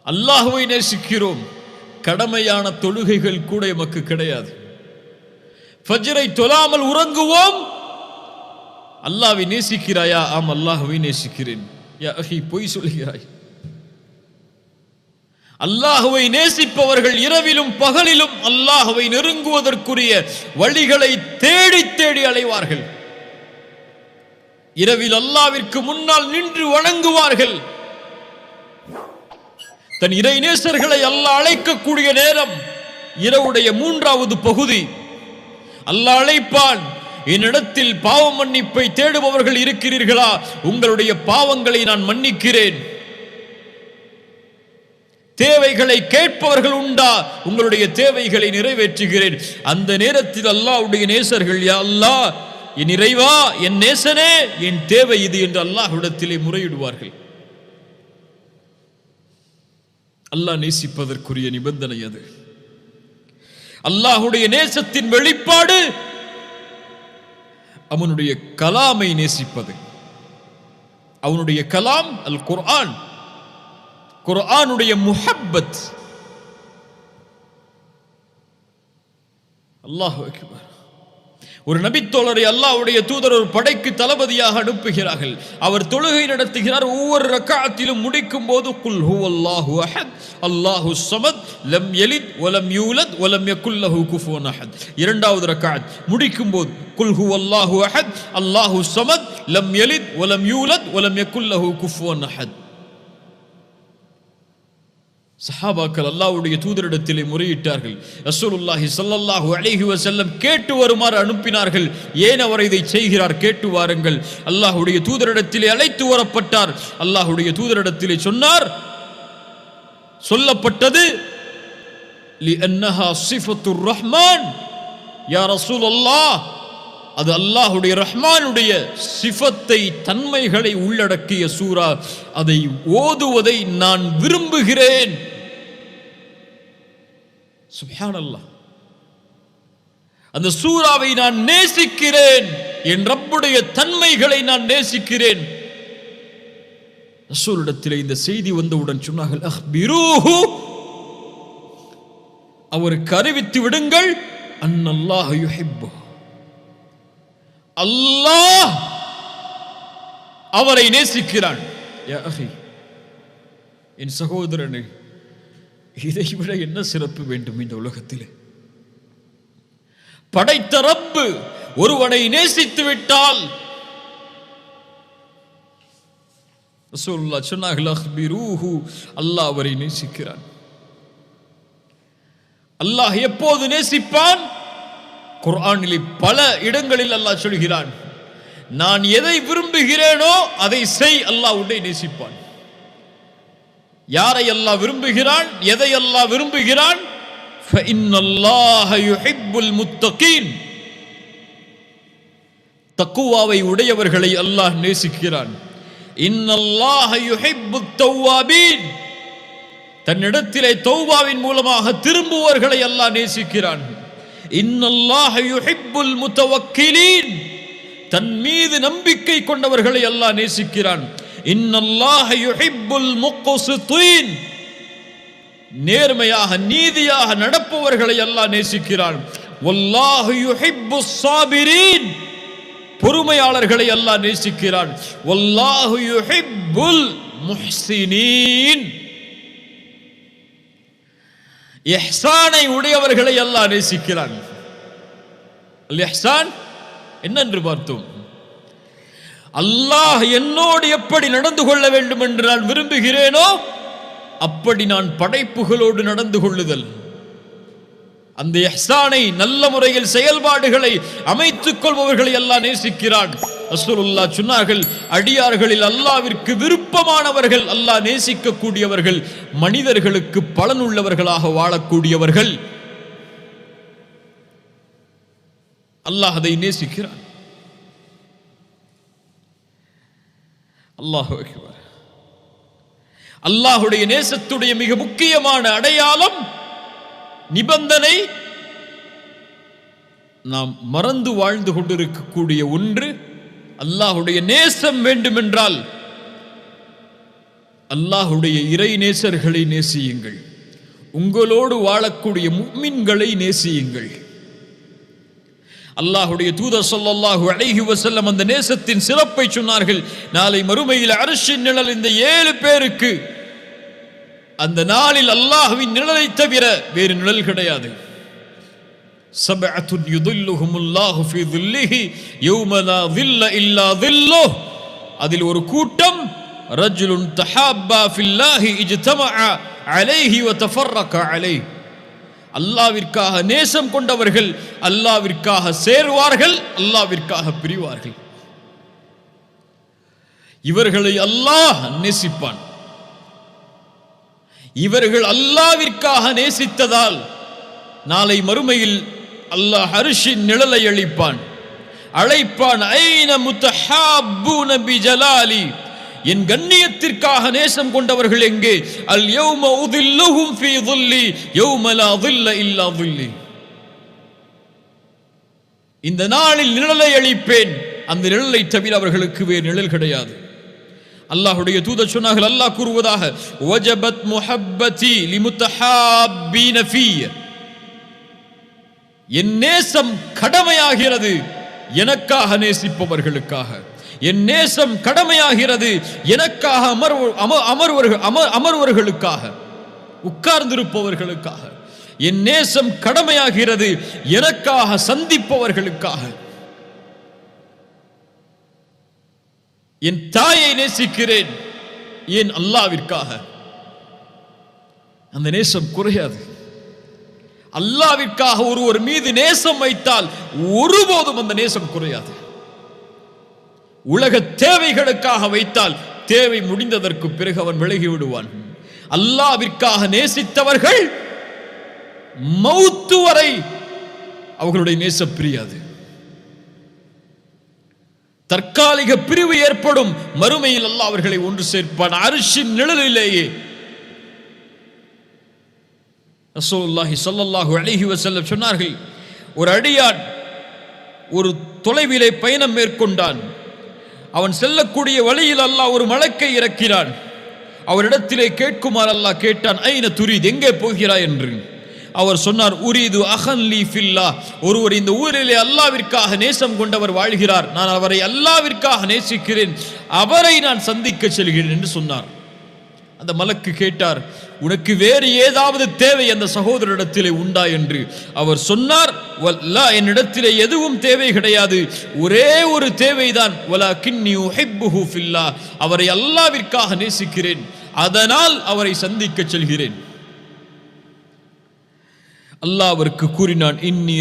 அல்லாஹுவை நேசிக்கிறோம், கடமையான தொழுகைகள் கூட எமக்கு கிடையாது. ஃபஜ்ரை தொழாமல் உறங்குவோம். அல்லாஹ்வை நேசிக்கிறாயா? ஆம், அல்லாஹ்வை நேசிக்கிறேன். யா அஹி, பொய் சொல்கிறாய். அல்லாஹ்வை நேசிப்பவர்கள் இரவிலும் பகலிலும் அல்லாஹ்வை நெருங்குவதற்குரிய வழிகளை தேடி தேடி அலைவார்கள். இரவில் அல்லாஹ்விற்கு முன்னால் நின்று வணங்குவார்கள். தன் இறை நேசர்களை அல்லாஹ் அழைக்கக்கூடிய நேரம் இரவுடைய 3வது பகுதி. அல்லாஹ் அழைப்பான், என்னிடத்தில் பாவ மன்னிப்பை தேடுபவர்கள் இருக்கிறீர்களா? உங்களுடைய பாவங்களை நான் மன்னிக்கிறேன். தேவைகளை கேட்பவர்கள் உண்டா? உங்களுடைய தேவைகளை நிறைவேற்றுகிறேன். அந்த நேரத்தில் அல்லாஹ்வுடைய நேசர்கள், யா அல்லாஹ், என் இறைவா, என் நேசனே, என் தேவை இது என்று அல்லாஹ்விடத்திலே முறையிடுவார்கள். அல்லாஹ் நேசிப்பதற்குரிய நிபந்தனை அது. அல்லாஹ்வுடைய நேசத்தின் வெளிப்பாடு அவனுடைய கலாமை நேசிப்பது. அவனுடைய கலாம் அல் குர்ஆன், குர்ஆனுடைய முஹப்பத். அல்லாஹு அக்பர். ஒரு நபித்தோழரை அல்லாஹ்வுடைய தூதர் ஒரு படைக்கு தளபதியாக அனுப்புகிறார்கள். அவர் தொழுகை நடத்துகிறார். ஒவ்வொரு ரக்அத்திலும் முடிக்கும் போது குல் ஹுவல்லாஹு அஹத் அல்லாஹுஸ் ஸமத் லம் யலித் வலம் யூலத் வலம் யகுல் லஹு குஃபுவன் அஹத். இரண்டாவது ரக்அத் முடிக்கும் போது குல் ஹுவல்லாஹு அஹத் அல்லாஹுஸ் ஸமத் லம் யலித் வலம் யூலத் வலம் யகுல் லஹு குஃபுவன் அஹத். சஹாபாக்கள் அல்லாஹ்வுடைய தூதரிடத்திலே முறையிட்டார்கள். ரசூலுல்லாஹி ஸல்லல்லாஹு அலைஹி வஸல்லம் கேட்டு வருமாறு அனுப்பினார்கள். ஏன் அவர் இதை செய்கிறார், கேட்டு வாருங்கள். அல்லாஹ்வுடைய தூதரிடத்திலே அழைத்து வரப்பட்டார். அல்லாஹ்வுடைய தூதரிடத்திலே சொல்லப்பட்டது லிஅன்னஹா ஸிஃபத்துர் ரஹ்மான் யா ரசூலல்லாஹ், அது அல்லாஹ்வுடைய ரஹ்மானுடைய சிஃபத்தை தன்மைகளை உள்ளடக்கிய சூரா, அதை ஓதுவதை நான் விரும்புகிறேன். சுப்ஹானல்லாஹ், அந்த சூராவை நான் நேசிக்கிறேன், என் ரப்புடைய தன்மைகளை நான் நேசிக்கிறேன். ரசூலிடத்தில் இந்த செய்தி வந்தவுடன் சொன்னார்கள், அஹ்பிரூஹு, அவருக்கு அறிவித்து விடுங்கள், அன்னல்லாஹு யுஹிப்பு, அல்லாஹ் அவரை நேசிக்கிறான். யா அஹி, என் சகோதரனே, இதைவிட என்ன சிறப்பு வேண்டும் இந்த உலகத்தில்? படைத்த ரப்பு ஒருவனை நேசித்து விட்டால் ரசூலுல்லாஹ் சொன்னார்கள், அஹ்பிரூஹு, அல்லாஹ் அவரை நேசிக்கிறான். அல்லாஹ் எப்போது நேசிப்பான்? குர்ஆனிலே பல இடங்களில் அல்லாஹ் சொல்கிறான், நான் எதை விரும்புகிறேனோ அதை செய், அல்லாஹ் உன்னை நேசிப்பான். யாரை அல்லாஹ் விரும்புகிறான், எதை அல்லாஹ் விரும்புகிறான்? ஃபஇன்னல்லாஹ யுஹிப்புல் முத்தகீன், தக்வாவை உடையவர்களை அல்லாஹ் நேசிக்கிறான். இன்னல்லாஹ யுஹிப்புத் தவ்வாபீன், தன்னிடத்திலே தௌபாவின் மூலமாக திரும்புவர்களை அல்லாஹ் நேசிக்கிறான். இன்னல்லாஹ யுஹிப்புல் முத்தவக்கிலீன், தன் மீது நம்பிக்கை கொண்டவர்களை அல்லாஹ் நேசிக்கிறான். இன்னல்லாஹ யுஹிப்புல் முக்ஸிதீன், நேர்மையாக நீதியாக நடப்பவர்களை அல்லாஹ் நேசிக்கிறான். வல்லாஹு யுஹிப்புஸ் ஸாபிரீன், பொறுமையாளர்களை அல்லாஹ் நேசிக்கிறான். வல்லாஹு யுஹிப்புல் முஹ்ஸினீன், இஹ்சானை உடையவர்களை அல்லாஹ் நேசிக்கிறான். அல் இஹ்சான் என்னென்று பார்த்தோம்? அல்லாஹ் என்னோடு எப்படி நடந்து கொள்ள வேண்டும் என்று நான் விரும்புகிறேனோ அப்படி நான் படைப்புகளோடு நடந்து கொள்ளுதல். அந்த இஹ்சானை, நல்ல முறையில் செயல்பாடுகளை அமைத்துக் கொள்பவர்களை அல்லாஹ் நேசிக்கிறான். ரசூலுல்லாஹ் சொன்னார்கள், அடியார்களில் அல்லாஹ்விற்கு விருப்பமானவர்கள், அல்லாஹ் நேசிக்கக்கூடியவர்கள், மனிதர்களுக்கு பலனுள்ளவர்களாக வாழக்கூடியவர்கள். அல்லாஹ் அதை நேசிக்கிறான். அல்லாஹு அக்பர். அல்லாஹுடைய நேசத்துடைய மிக முக்கியமான அடையாளம், நிபந்தனை, நாம் மறந்து வாழ்ந்து கொண்டிருக்கக்கூடிய ஒன்று, அல்லாஹுடைய நேசம் வேண்டுமென்றால் அல்லாஹுடைய இறை நேசர்களை நேசியுங்கள், உங்களோடு வாழக்கூடிய முஃமின்களை நேசியுங்கள். அல்லாஹுடைய தூதர் ஸல்லல்லாஹு அலைஹி வஸல்லம் அந்த நேசத்தின் சிறப்பை சொன்னார்கள். நாளை மறுமையில் அர்ஷின் நிழல் இந்த 7 பேருக்கு, அந்த நாளில் அல்லாஹ்வின் நிழலை தவிர வேறு நிழல் கிடையாது. சபஅத்துன் யுதில்லுஹுமுல்லாஹு ஃபீ ظில்லிஹி யௌம லா ظில்ல இல்லா ظில்லுஹ், அதில் ஒரு கூட்டம், ரஜுலுன் தஹாப்பா ஃபில்லாஹி இஜ்தமஅ அலைஹி வ தஃபர்ரக அலைஹி, அல்லாஹ்விற்காக நேசம் கொண்டவர்கள் அல்லாஹ்விற்காக சேர்வார்கள், அல்லாஹ்விற்காக பிரிவார்கள். இவர்களை அல்லாஹ் நேசிப்பான். இவர்கள் அல்லாஹ்விற்காக நேசித்ததால் நாளை மறுமையில் அல்லாஹ் அர்ஷின் நிழலை அழைப்பான். ஐன முத்தஹாப்பூன பிஜலாலி, என் கண்ணியத்திற்காக நேசம் கொண்டவர்கள் எங்கே? அல் யௌம உதில்லுஹும் ஃபீ ظில்லி யௌம லா ظில்ல இல்லா ظில்லி, இந்த நாளில் நிழலை அளிப்பேன், அந்த நிழலை தவிர அவர்களுக்கு வேறு நிழல் கிடையாது. அல்லாஹ்வுடைய தூதர் சொன்னார்கள், அல்லாஹ் கூறுவதாக, வஜபத் முஹப்பதி லிமுத்தஹாப்பீன ஃபீ, என் நேசம் கடமையாகிறது எனக்காக நேசிப்பவர்களுக்காக. என் நேசம் கடமையாகிறது எனக்காக அமர்வர்களுக்காக, உட்கார்ந்திருப்பவர்களுக்காக. என் நேசம் கடமையாகிறது எனக்காக சந்திப்பவர்களுக்காக. என் தாயை நேசிக்கிறேன், ஏன் அல்லாஹ்விற்காக. அந்த நேசம் குறையாது. அல்லாஹ்விற்காக ஒருவர் மீது நேசம் வைத்தால் ஒருபோதும் அந்த நேசம் குறையாது. உலக தேவைகளுக்காக வைத்தால் தேவை முடிந்ததற்கு பிறகு அவன் விலகி விடுவான். அல்லாஹ்விற்காக நேசித்தவர்கள் மௌத்து வரை அவர்களுடைய நேசம் பிரியாது. தற்காலிக பிரிவு ஏற்படும், மறுமையில் அல்லாஹ் அவர்களை ஒன்று சேர்ப்பான் அர்ஷின் நிழலிலேயே. ரசூலுல்லாஹி ஸல்லல்லாஹு அலைஹி வஸல்லம் சொன்னார்கள், ஒரு அடியான் ஒரு தொலைவிலே பயணம் மேற்கொண்டான். அவன் செல்லக்கூடிய வழியில் அல்லாஹ் ஒரு மலக்கை இறக்கினான். அவரிடத்திலே கேட்குமாறு அல்லாஹ் கேட்டான், ஐன துரீத், எங்கே போகிறாய் என்று. அவர் சொன்னார், உரீது அஹன் லீ ஃபில்லாஹ், ஒருவர் இந்த ஊரிலே அல்லாஹ்விற்காக நேசம் கொண்டவர் வாழ்கிறார், நான் அவரை அல்லாஹ்விற்காக நேசிக்கிறேன், அவரை நான் சந்திக்க செல்கிறேன் என்று சொன்னார். அந்த மலக்கு கேட்டார், உனக்கு வேறு ஏதாவது தேவை அந்த சகோதரரிடத்திலே உண்டா என்று. அவர் சொன்னார், வல்லா, என்னிடத்திலே எதுவும் தேவை கிடையாது, ஒரே ஒரு தேவைதான், வலாகின்னி உஹிப்புஹு ஃபில்லாஹ், அவரை அல்லாஹ்விற்காக நேசிக்கிறேன், அதனால் அவரை சந்திக்க செல்கிறேன். அல்லாஹ் அவருக்கு கூறினான், இன்னி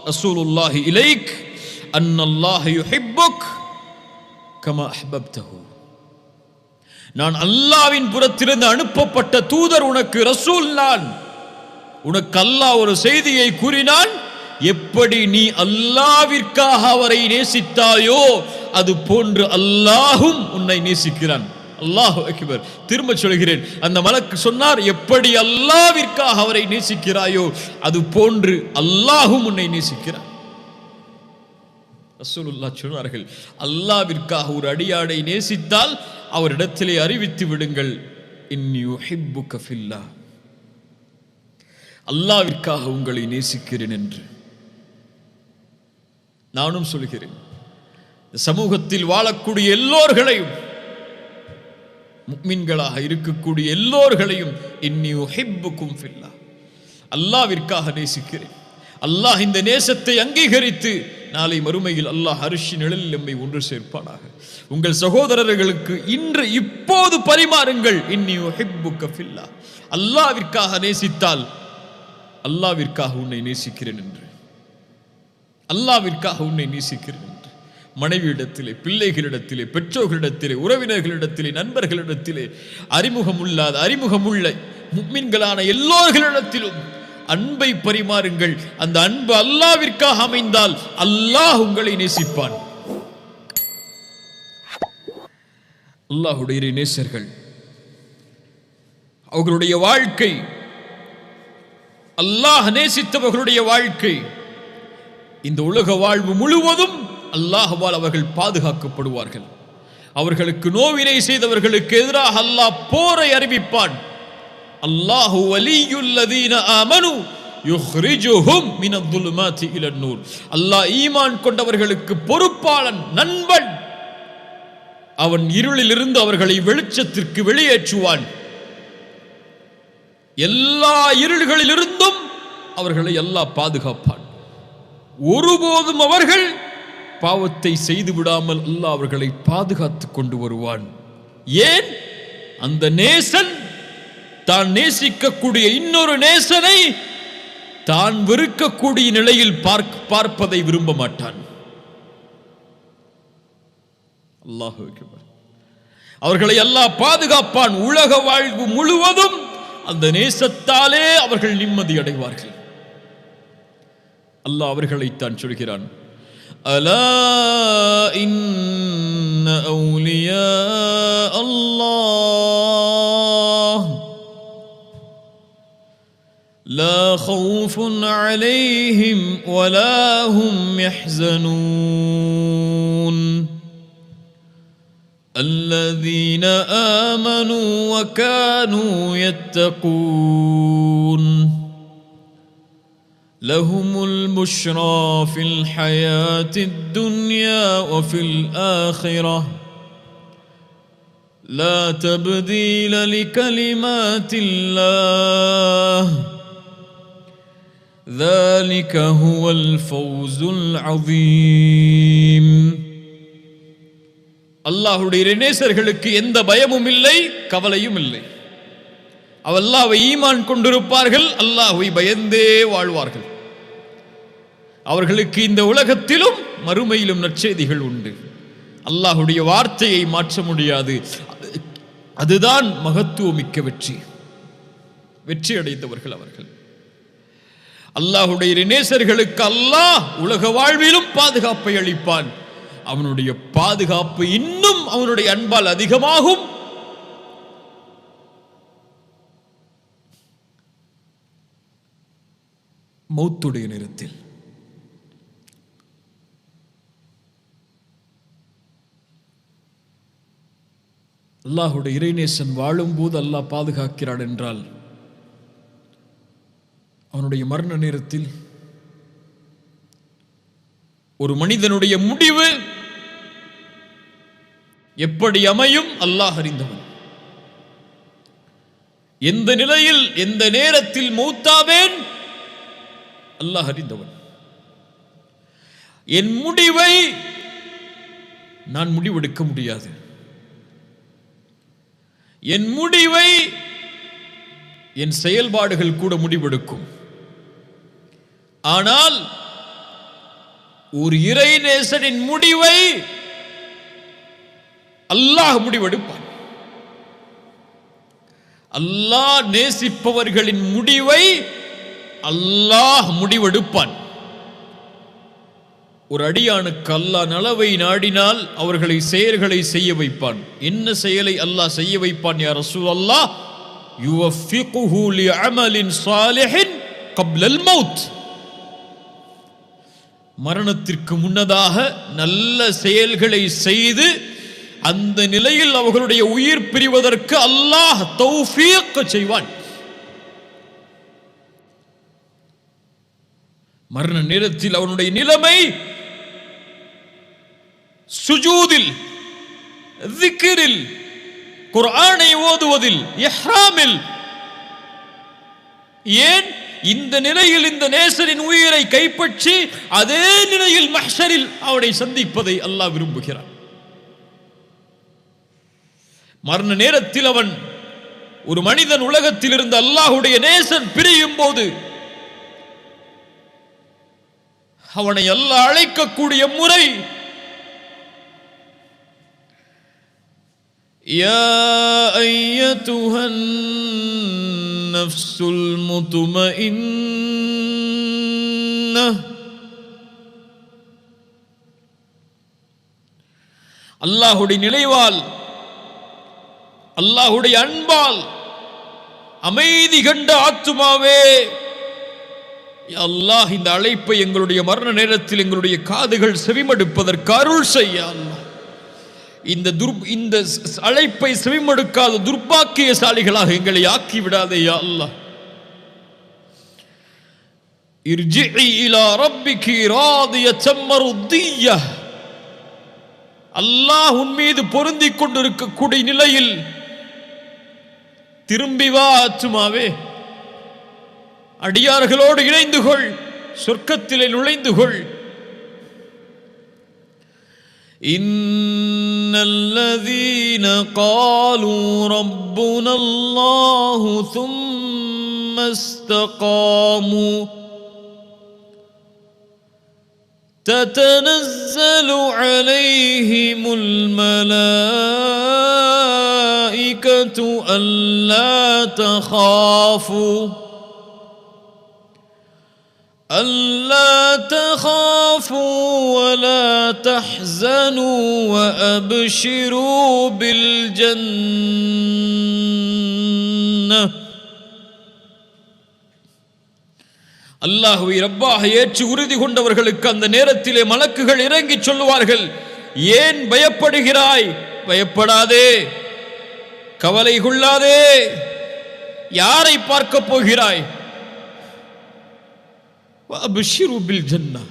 ரசூலுல்லாஹி இலைக் அன்னல்லாஹ் யுஹிப்புக் கமா அஹ்பப்தஹு, நான் அல்லாஹ்வின் புறத்திலிருந்து அனுப்பப்பட்ட தூதர், உனக்கு ரசூல் நான். உனக்கு அல்லாஹ் ஒரு செய்தியை கூறினான், எப்படி நீ அல்லாஹ்விற்காக அவரை நேசித்தாயோ அது போன்று அல்லாஹும் உன்னை நேசிக்கிறான். அல்லாஹு அக்பர். திரும்ப சொல்கிறேன், அந்த மலக்கு சொன்னார், எப்படி அல்லாஹ்விற்காக அவரை நேசிக்கிறாயோ அது போன்று அல்லாஹும் உன்னை நேசிக்கிறான். ரசூலுல்லாஹ் சொன்னார்கள், அல்லாஹ்விற்காக ஒரு அடியானை நேசித்தால் அவரிடத்திலே அறிவித்து விடுங்கள், இன்னி உஹிப்புக ஃபில்லாஹ், அல்லாஹ்விற்காக உங்களை நேசிக்கிறேன் என்று. நானும் சொல்கிறேன், சமூகத்தில் வாழக்கூடிய எல்லோர்களையும், முஃமின்களாக இருக்கக்கூடிய எல்லோர்களையும், இன்னி உஹிப்புகும் ஃபில்லாஹ், அல்லாஹ்விற்காக நேசிக்கிறேன். அல்லாஹ் இந்த நேசத்தை அங்கீகரித்து நாளை மறுமையில் அல்லாஹ் அர்ஷின் நிழலில் நம்மை ஒன்று சேர்ப்பானாக. உங்கள் சகோதரர்களுக்கு இன்று இப்போது பரிமாறுங்கள், இன்னி உஹிப்புக ஃபில்லாஹ், அல்லாஹ்விற்காக நேசித்தால் அல்லாஹ்விற்காக உன்னை நேசிக்கிறேன் என்று, அல்லாஹ்விற்காக உன்னை நேசிக்கிறேன் என்று. மனைவியிடத்திலே, பிள்ளைகளிடத்திலே, பெற்றோர்களிடத்திலே, உறவினர்களிடத்திலே, நண்பர்களிடத்திலே, அறிமுகமுள்ளாத அறிமுகமுள்ள முஃமின்களான எல்லோர்களிடத்திலும் அன்பை பரிமாறுங்கள். அந்த அன்பு அல்லாஹ்விற்காக அமைந்தால் அல்லாஹ் உங்களை நேசிப்பான். அல்லாஹ்வுடைய நேசர்கள், அவர்களுடைய வாழ்க்கை, அல்லாஹ் நேசித்தவர்களுடைய வாழ்க்கை, இந்த உலக வாழ்வு முழுவதும் அல்லாஹ்வால் அவர்கள் பாதுகாக்கப்படுவார்கள். அவர்களுக்கு நோவினை செய்தவர்களுக்கு எதிராக அல்லாஹ் போரை அறிவிப்பான். அல்லாஹு வலியுல்லதீன ஆமனு யுஹ்ரிஜுஹும் மினல்-ظுலுமாத்தி இலன்-நூர், அல்லாஹ் ஈமான் கொண்டவர்களுக்கு பொறுப்பாளன், நண்பன். அவன் இருளிலிருந்து அவர்களை வெளிச்சத்திற்கு வெளியேற்றுவான். எல்லா இருள்களிலிருந்தும் அவர்களை அல்லாஹ் பாதுகாப்பான். ஒருபோதும் அவர்கள் பாவத்தை செய்து விடாமல் அல்லாஹ் அவர்களை பாதுகாத்து கொண்டு வருவான். ஏன்? அந்த நேசன் தான் நேசிக்கக்கூடிய இன்னொரு நேசனை தான் வெறுக்கக்கூடிய நிலையில் பார்ப்பதை விரும்ப மாட்டான். அல்லாஹ் அக்பர். அவர்களை அல்லாஹ் பாதுகாப்பான். உலக வாழ்வு முழுவதும் அந்த நேசத்தாலே அவர்கள் நிம்மதி அடைவார்கள். அல்லாஹ் அவர்களைத்தான் சொல்கிறான், அலா இன்ன அவுலியா அல்லாஹ் லா ஹவுஃபுன் அலைஹிம் வலா ஹும் யஹ்ஸனூன் الذين آمنوا وكانوا يتقون லஹுமுல் புஷ்ரா ஃபில் ஹயாத்தித் துன்யா வ ஃபில் ஆখিরাহ லா தப்தீல லிகலிமாத்தில்லாஹ் ذلك هو الفوز العظيم. அல்லாஹ்வுடைய நேசர்களுக்கு எந்த பயமும் இல்லை, கவலையும் இல்லை. அல்லாஹ்வை ஈமான் கொண்டிருப்பார்கள், அல்லாஹ்வை பயந்தே வாழ்வார்கள். அவர்களுக்கு இந்த உலகத்திலும் மறுமையிலும் நற்செய்திகள் உண்டு. அல்லாஹ்வுடைய வார்த்தையை மாற்ற முடியாது. அதுதான் மகத்துவமிக்க வெற்றி. வெற்றி அடைந்தவர்கள் அவர்கள். அல்லாஹ்வுடைய நேசர்களுக்கு அல்லாஹ் உலக வாழ்விலும் பாதுகாப்பை அளிப்பான். அவனுடைய பாதுகாப்பு இன்னும் அவனுடைய அன்பால் அதிகமாகும். மௌத்துடைய நேரத்தில் அல்லாஹ்வுடைய இறைநேசன் வாழும்போது அல்லாஹ் பாதுகாக்கிறான் என்றால், அவனுடைய மரண நேரத்தில் ஒரு மனிதனுடைய முடிவு எப்படி அமையும் அல்லாஹ் அறிந்தவன். எந்த நிலையில் எந்த நேரத்தில் மௌத்தாவேன் அல்லாஹ் அறிந்தவன். என் முடிவை நான் முடிவெடுக்க முடியாது. என் முடிவை என் செயல்பாடுகள் கூட முடிவெடுக்கும். ஆனால் ஒரு இறைநேசனின் முடிவை அல்லாஹ் முடிவெடுப்பான். அல்லாஹ் நேசிப்பவர்களின் முடிவை அல்லாஹ் முடிவெடுப்பான். ஒரு அடியானுக்கு அல்லாஹ் நலவை நாடினால் அவர்களை செயல்களை செய்ய வைப்பான். என்ன செயலை அல்லாஹ் செய்ய வைப்பான்? யா ரசூலல்லாஹ், யுவஃபிகுஹு லிஅமலின் ஸாலிஹின் கப்லல் மௌத். மரணத்திற்கு முன்னதாக நல்ல செயல்களை செய்து அந்த நிலையில் அவர்களுடைய உயிர் பிரிவதற்கு அல்லாஹ் தௌஃபீக் செய்வான். மரண நேரத்தில் அவனுடைய நிலைமை சுஜூதில், திக்ரில், குர்ஆனை ஓதுவதில், இஹ்ராமில். ஏன் இந்த நிலையில் இந்த நேசரின் உயிரை கைப்பற்றி அதே நிலையில் மஹ்ஷரில் அவனை சந்திப்பதை அல்லாஹ் விரும்புகிறான். மரண நேரத்தில் அவன் ஒரு மனிதன் உலகத்தில் இருந்து அல்லாஹ்வுடைய நேசன் பிரியும் போது அவனை அல்லாஹ் அழைக்கக்கூடிய முறை, யா அய்யதுஹன் நஃப்ஸுல் முத்மஇன்னஹ். அல்லாஹ்வுடைய நிலைவால், அல்லாஹ்வுடைய அன்பால் அமைதி கண்ட ஆத்துமாவே, அல்லாஹ் இந்த அழைப்பை எங்களுடைய மரண நேரத்தில் எங்களுடைய காதுகள் செவிமடுப்பதற்கு அருள் செய்ய. அல்லாஹ் இந்த அழைப்பை செவிமடுக்காத துர்பாக்கியசாலிகளாக எங்களை ஆக்கி விடாதே யா அல்லாஹ். இர்ஜிஇ இலா ரப்பிகி ராதியத்தம் மர்திய்யஹ். அல்லாஹ் உன் மீது பொருந்திக் கொண்டிருக்கக்கூடிய நிலையில் திரும்பி வா ஆத்துமாவே, அடியார்களோடு இணைந்து கொள், சொர்க்கத்திலே நுழைந்து கொள். இன்னல்லதீன காலூ ரப்புனல்லாஹு ثم استقاموا تتنزل عليهم الملائكة ألا تخافوا ولا تحزنوا وأبشروا بالجنة. அல்லாஹ்வை ரப்பாக ஏற்று உறுதி கொண்டவர்களுக்கு அந்த நேரத்திலே மலக்குகள் இறங்கி சொல்லுவார்கள், ஏன் பயப்படுகிறாய்? பயப்படாதே, கவலை கொள்ளாதே. யாரை பார்க்க போகிறாய்? وأبشروا بالجنة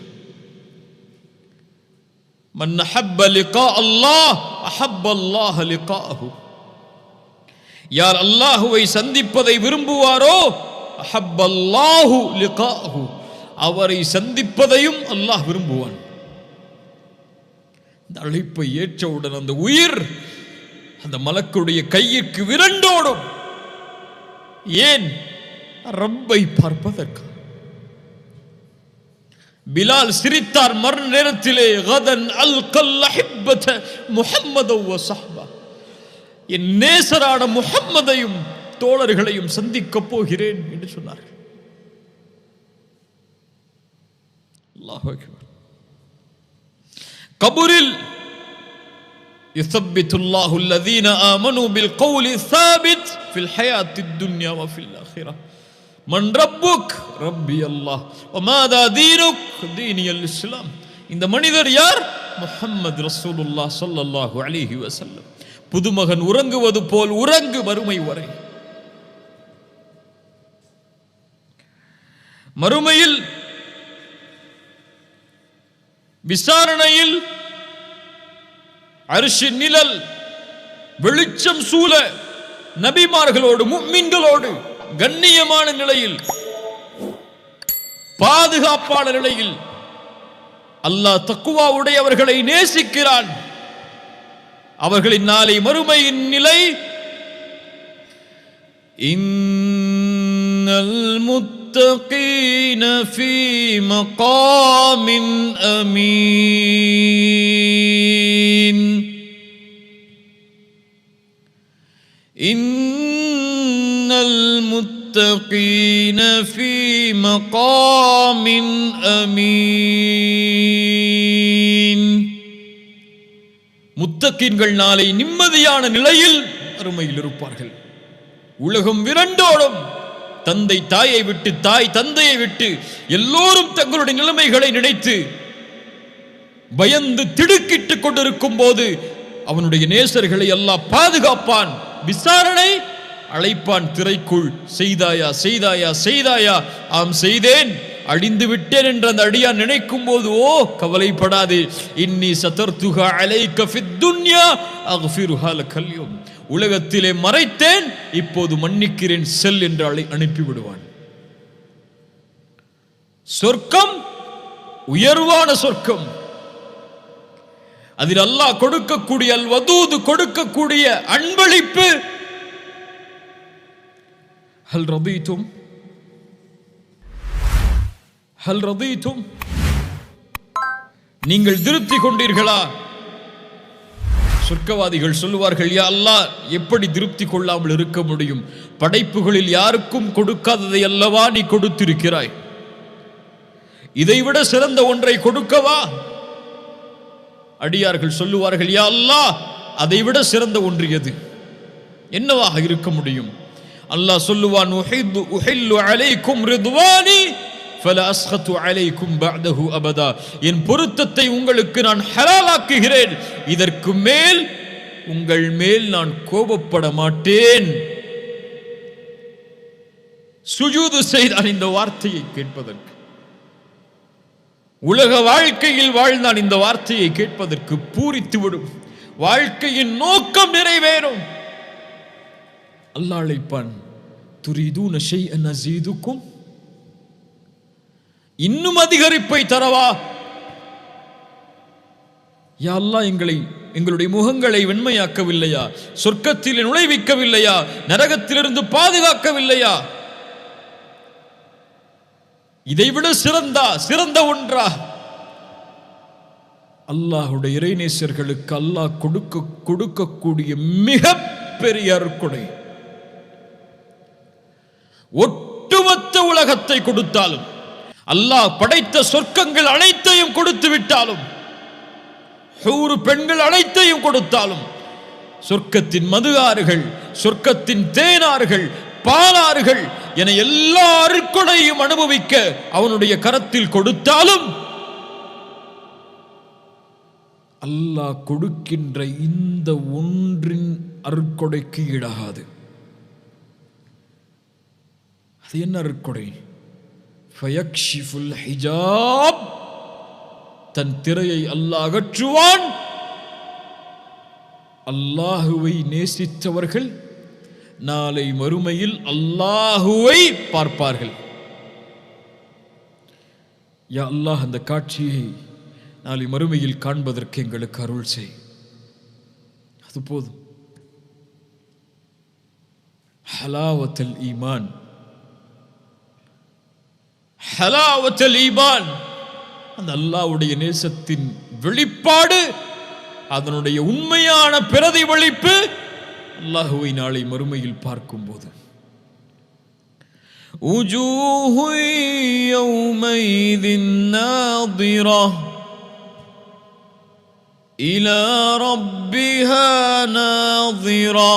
من أحب لقاء الله أحب الله لقاءه. யார் அல்லாஹுவை சந்திப்பதை விரும்புவாரோ அஹப்பல்லாஹு லிகாஹு, அவரை சந்திப்பதையும் அல்லாஹ் விரும்புவான். இந்த அழைப்பை ஏற்றவுடன் அந்த உயிர் அந்த மலக்குடைய கையிற்கு விரண்டோடும். ஏன்? ரப்பை பார்ப்பதற்கு. பிலால் சிரித்தார் மரண நேரத்திலே, கதன் அல்கல் அஹிப்பத முஹம்மத வ ஸஹ்பா, என் நேசரான முஹம்மதையும் தோழர்களையும் சந்திக்கப் போகிறேன் என்று சொன்னார்கள். அல்லாஹு அக்பர். கபூரில் யுஸப்பித்துல்லாஹு அல்லதீன ஆமனூ பில் கௌலி ஸாபித் ஃபில் ஹயாத்தித் துன்யா வ ஃபில் ஆখিরাহ. மன் ரப்புக்? ரப்பி அல்லாஹ். வமாதா தீனுக்? தீனியல் இஸ்லாம். இந்த மனிதர் யார்? முஹம்மது ரசூலுல்லாஹ் ஸல்லல்லாஹு அலைஹி வஸல்லம். புதுமகன் உறங்குவது போல் உறங்கு மறுமை வரை. மறுமையில் விசாரணையில் அர்ஷின் நிழல் வெளிச்சம் சூழ நபிமார்களோடு முஃமின்களோடு கண்ணியமான நிலையில் பாதுகாப்பான நிலையில் அல்லாஹ் தக்வா உடையவர்களை நேசிக்கிறான். அவர்களின் நாளை மறுமையின் நிலை, இன்னல் முத்தகீன ஃபீ மகாமின் அமீன், இன்னல் முத்தகீன ஃபீ மகாமின் அமீன். முத்தகீன்கள் நாளை நிம்மதியான நிலையில் அருமையில் இருப்பார்கள். உலகம் விரண்டோடும். தந்தை தாயை விட்டு, தாய் தந்தையை விட்டு, எல்லோரும் தங்களுடைய நிலைமைகளை நினைத்து பயந்து திடுக்கிட்டுக் கொண்டிருக்கும் போது அவனுடைய நேசர்களை அல்லாஹ் பாதுகாப்பான். விசாரணை அழைப்பான் திரைக்குள். செய்தாயா செய்தாயா செய்தாயா? ஆம் செய்தேன், அழிந்து விட்டேன் என்று அந்த அடியான் நினைக்கும் போது, ஓ கவலைப்படாதே, இன்னி சதர்துஹா அலைக ஃபித் துன்யா அக்ஃபிருஹா லகல் யௌம், உலகத்திலே மறைத்தேன், இப்போது மன்னிக்கிறேன், செல் என்று அனுப்பி விடுவான். சொர்க்கம் உயர்வான சொர்க்கம். அதில் அல்லாஹ் கொடுக்கக்கூடிய அல் வதூது கொடுக்கக்கூடிய அன்பளிப்பு. ஹல் ரதீதும் ஹல் ரதீதும், நீங்கள் திருப்தி கொண்டீர்களா? சொர்க்கவாதிகள் சொல்லுவார்கள், யா அல்லாஹ், எப்படி திருப்தி கொள்ளாமல் இருக்க முடியும்? படைப்புகளில் யாருக்கும் கொடுக்காததை அல்லவா நீ கொடுத்திருக்கிறாய், இதைவிட சிறந்த ஒன்றை கொடுக்கவா? அடியார்கள் சொல்லுவார்கள், யா அல்லாஹ், அதைவிட சிறந்த ஒன்று எது? என்னவாக இருக்க முடியும்? அல்லாஹ் சொல்லுவான், உஹில்லு அலைக்கும் ரிதுவானி ஃபலா அஸ்கது அலைக்கும் பஅதஹு அபதா, என் பொருத்தத்தை உங்களுக்கு நான் ஹலாலாக்குகிறேன், இதற்கு மேல் உங்கள் மேல் நான் கோபப்பட மாட்டேன். சுஜூது செய்தான் இந்த வார்த்தையை கேட்பதற்கு. உலக வாழ்க்கையில் வாழ்ந்தான் இந்த வார்த்தையை கேட்பதற்கு. பூரித்துவிடும், வாழ்க்கையின் நோக்கம் நிறைவேறும். அல்லாஹ் அழைப்பான், துரீதூன ஷைஅன் அஸீதுக்கும், இன்னும் அதிகரிப்பை தரவா? யா அல்லாஹ், எங்களுடைய முகங்களை வெண்மையாக்கவில்லையா? சொர்க்கத்தில் நுழைவிக்கவில்லையா? நரகத்திலிருந்து பாதுகாக்கவில்லையா? இதைவிட சிறந்த ஒன்றா? அல்லாஹுடைய இறைநேசர்களுக்கு அல்லாஹ் கொடுக்கக்கூடிய மிக பெரிய அருட்கொடை. ஒட்டுமொத்த உலகத்தை கொடுத்தாலும், அல்லாஹ் படைத்த சொர்க்கங்கள் அனைத்தையும் கொடுத்து விட்டாலும், ஹூர் பெண்கள் அனைத்தையும் கொடுத்தாலும், சொர்க்கத்தின் மது ஆறுகள், சொர்க்கத்தின் தேனாறுகள், பாலாறுகள் என எல்லா அருட்கொடையும் அனுபவிக்க அவனுடைய கரத்தில் கொடுத்தாலும், அல்லாஹ் கொடுக்கின்ற இந்த ஒன்றின் அருட்கொடைக்கு ஈடாகாது. அது என்ன அருட்கொடை? ஃபயக்ஷிஃபுல் ஹிஜாப், தன் திரையை அல்லாஹ் அகற்றுவான். அல்லாஹுவை நேசித்தவர்கள் நாளை மறுமையில் அல்லாஹுவை பார்ப்பார்கள். யா அல்லாஹ், அந்த காட்சியை நாளை மறுமையில் காண்பதற்கு எங்களுக்கு அருள் செய். அது போதும். ஹலாவத்துல் ஈமான், ஹலாவத்துல் ஈமான், அந்த அல்லாஹ்வுடைய நேசத்தின் வெளிப்பாடு, அதனுடைய உண்மையான பிரதிபலிப்பு அல்லாஹுவை நாளை மறுமையில் பார்க்கும்போது. உஜூஹு யௌமைதின் நாதிரா இலா ரப்பிஹா நாதிரா,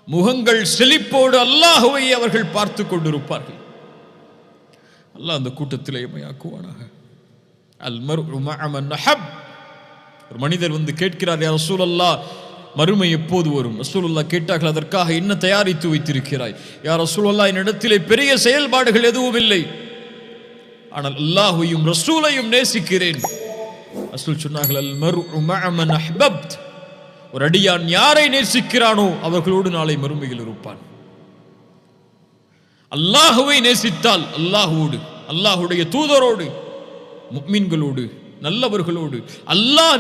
முகங்கள் செழிப்போடு அல்லாஹுவை அவர்கள் பார்த்து கொண்டிருப்பார்கள். அல்லாஹ் அந்த கூட்டத்திலே எம்மையாக்குவானாக. அல் மர்உ மஅ மன் அஹப். ஒரு மனிதர் வந்து கேட்கிறார், யா ரசூலல்லாஹ், மறுமை எப்போது வரும்? ரசூலுல்லாஹ் கேட்டார்கள், அதற்காக என்ன தயாரித்து வைத்திருக்கிறாய்? யா ரசூலல்லாஹ், என்னிடத்திலே பெரிய செயல்பாடுகள் எதுவும் இல்லை, ஆனால் அல்லாஹ்வையும் ரசூலையும் நேசிக்கிறேன். ரசூல் சொன்னார்கள், அல் மர்உ மஅ மன் அஹ்பப்த். ஒரு அடியான் யாரை நேசிக்கிறானோ அவர்களோடு நாளை மறுமையில் இருப்பான். அல்லாஹுவை நேசித்தால் அல்லாஹுவோடு, அல்லாஹுடைய தூதரோடு, முஃமின்களோடு, நல்லவர்களோடு, அல்லாஹ்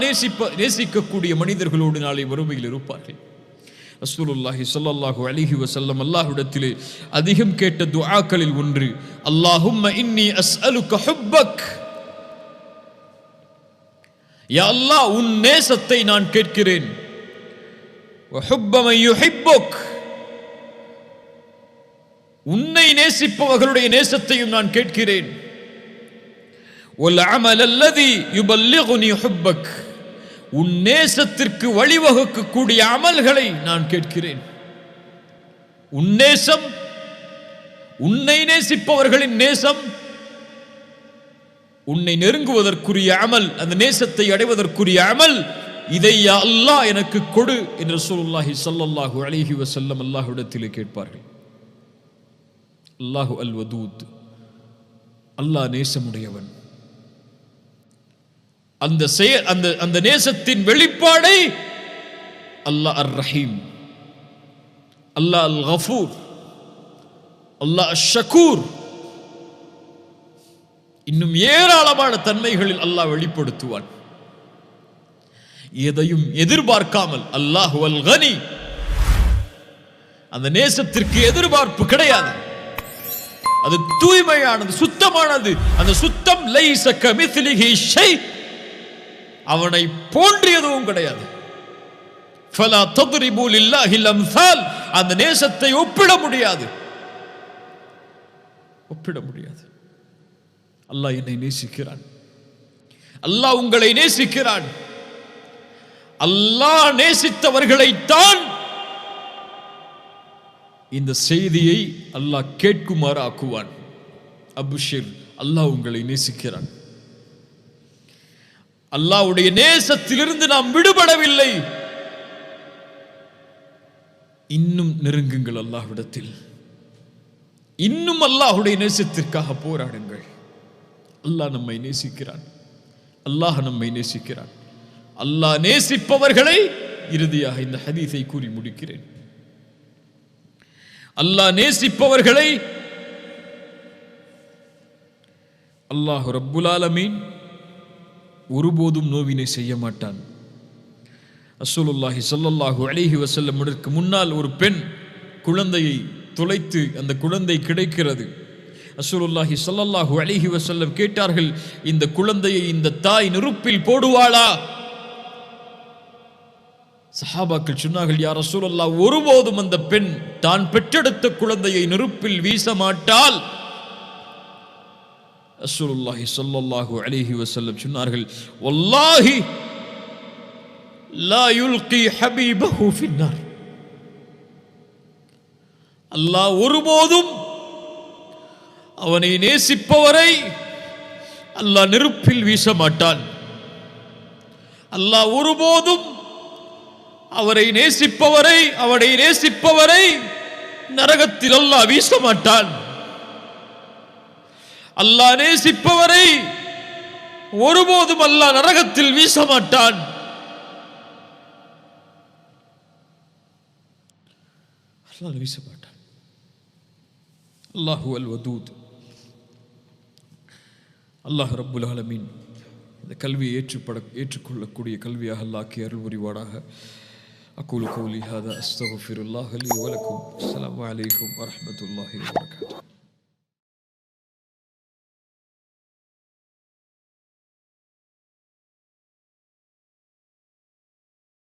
நேசிக்கக்கூடிய மனிதர்களோடு நாளை மறுமையில் இருப்பார்கள். ரசூலுல்லாஹி ஸல்லல்லாஹு அலைஹி வஸல்லம் அல்லாஹ்விடத்திலே அதிகம் கேட்ட துஆக்களில் ஒன்று, அல்லாஹும்ம இன்னி அஸ்அலுக ஹுப்பக். யா அல்லாஹ், உன் நேசத்தை நான் கேட்கிறேன். வ ஹுப்ப மன் யுஹிப்புக், உன்னை நேசிப்பவர்களுடைய நேசத்தையும் நான் கேட்கிறேன். வல் அமல் அல்லதி யுபல்லிகுனி ஹுப்பக், உன் நேசத்திற்கு வழிவகுக்கக்கூடிய அமல்களை நான் கேட்கிறேன். உன் நேசம், உன்னை நேசிப்பவர்களின் நேசம், உன்னை நெருங்குவதற்குரிய அமல், அந்த நேசத்தை அடைவதற்கு அமல், இதை யா அல்லாஹ் எனக்கு கொடு என்று ரசூலுல்லாஹி ஸல்லல்லாஹு அலைஹி வஸல்லம் அல்லாஹ்விடத்திலே கேட்பார்கள். அல்லாஹு அல் வதூத், அல்லாஹ் நேசமுடையவன். அந்த நேசத்தின் வெளிப்பாடை அல்லாஹ் அர் ரஹீம், அல்லாஹ் அல் கஃபூர், அல்லாஹ் அஷ் ஷக்கூர், இன்னும் ஏராளமான தன்மைகளில் அல்லாஹ் வெளிப்படுத்துவான். எதையும் எதிர்பார்க்காமல். அல்லாஹு அல் கனி, அந்த நேசத்திற்கு எதிர்பார்ப்பு கிடையாது. அது தூய்மையானது, சுத்தமானது. அந்த சுத்தம் லைஸ கமித்லிஹி ஷை, அவனை போன்று எதுவும் கிடையாது. ஃபலா தத்ரிபு லில்லாஹில் அம்சால், அந்த நேசத்தை ஒப்பிட முடியாது, ஒப்பிட முடியாது. அல்லாஹ் என்னை நேசிக்கிறான், அல்லாஹ் உங்களை நேசிக்கிறான். அல்லாஹ் நேசித்தவர்களைத்தான் இந்த செய்தியை அல்லாஹ் கேட்குமாறு ஆக்குவான். அபுஷிர், அல்லாஹ் உங்களை நேசிக்கிறான். அல்லாஹ்வுடைய நேசத்திலிருந்து நாம் விடுபடவில்லை. இன்னும் நெருங்குங்கள் அல்லாஹ்விடத்தில், இன்னும் அல்லாஹ்வுடைய நேசத்திற்காக போராடுங்கள். அல்லாஹ் நம்மை நேசிக்கிறான், அல்லாஹ் நம்மை நேசிக்கிறான். அல்லாஹ் நேசிப்பவர்களை, இறுதியாக இந்த ஹதீஸை கூறி முடிக்கிறேன், அல்லாஹ் நேசிப்பவர்களை அல்லாஹ் ரப்புல் ஆலமீன் ஒருபோதும் நோவினை செய்ய மாட்டான். ரசூலுல்லாஹி ஸல்லல்லாஹு அலைஹி வஸல்லம் முன்னால் ஒரு பெண் குழந்தையை தொலைத்து அந்த குழந்தை கிடைக்கிறது. ரசூலுல்லாஹி ஸல்லல்லாஹு அலைஹி வஸல்லம் கேட்டார்கள், இந்த குழந்தையை இந்த தாய் நெருப்பில் போடுவாளா? சஹாபாக்கள் சொன்னார்கள், யா ரசூலல்லாஹ், ஒருபோதும் அந்த பெண் தான் பெற்றெடுத்த குழந்தையை நெருப்பில் வீச மாட்டாள். ரசூலுல்லாஹி ஸல்லல்லாஹு அலைஹி வஸல்லம் சொன்னார்கள், வல்லாஹி லா யுல்கி ஹபீபஹு ஃபின்னார். அல்லாஹ் ஒருபோதும் அவனை நேசிப்பவரை அல்லாஹ் நெருப்பில் வீச மாட்டான். அல்லாஹ் ஒருபோதும் அவனை நேசிப்பவரை நரகத்தில் அல்லாஹ் வீச மாட்டான். அல்லாஹ் நேசிப்பவரை ஒருபோதும் அல்லாஹ் நரகத்தில் வீச மாட்டான். அல்லாஹ் வீச மாட்டான். அல்லாஹு அல் வதூத். அல்லாஹ் ரப்புல் ஆலமீன் இந்த கல்வியை ஏற்றுக்கொள்ளக்கூடிய கல்வியாக அல்லாஹ்க்கி அருள் புரிவானாக. அகூலு கௌலி ஹாதா அஸ்தக்ஃபிருல்லாஹ் லி வ லக்கும். அஸ்ஸலாமு அலைக்கும் வ ரஹ்மத்துல்லாஹி வ பரகாத்துஹு.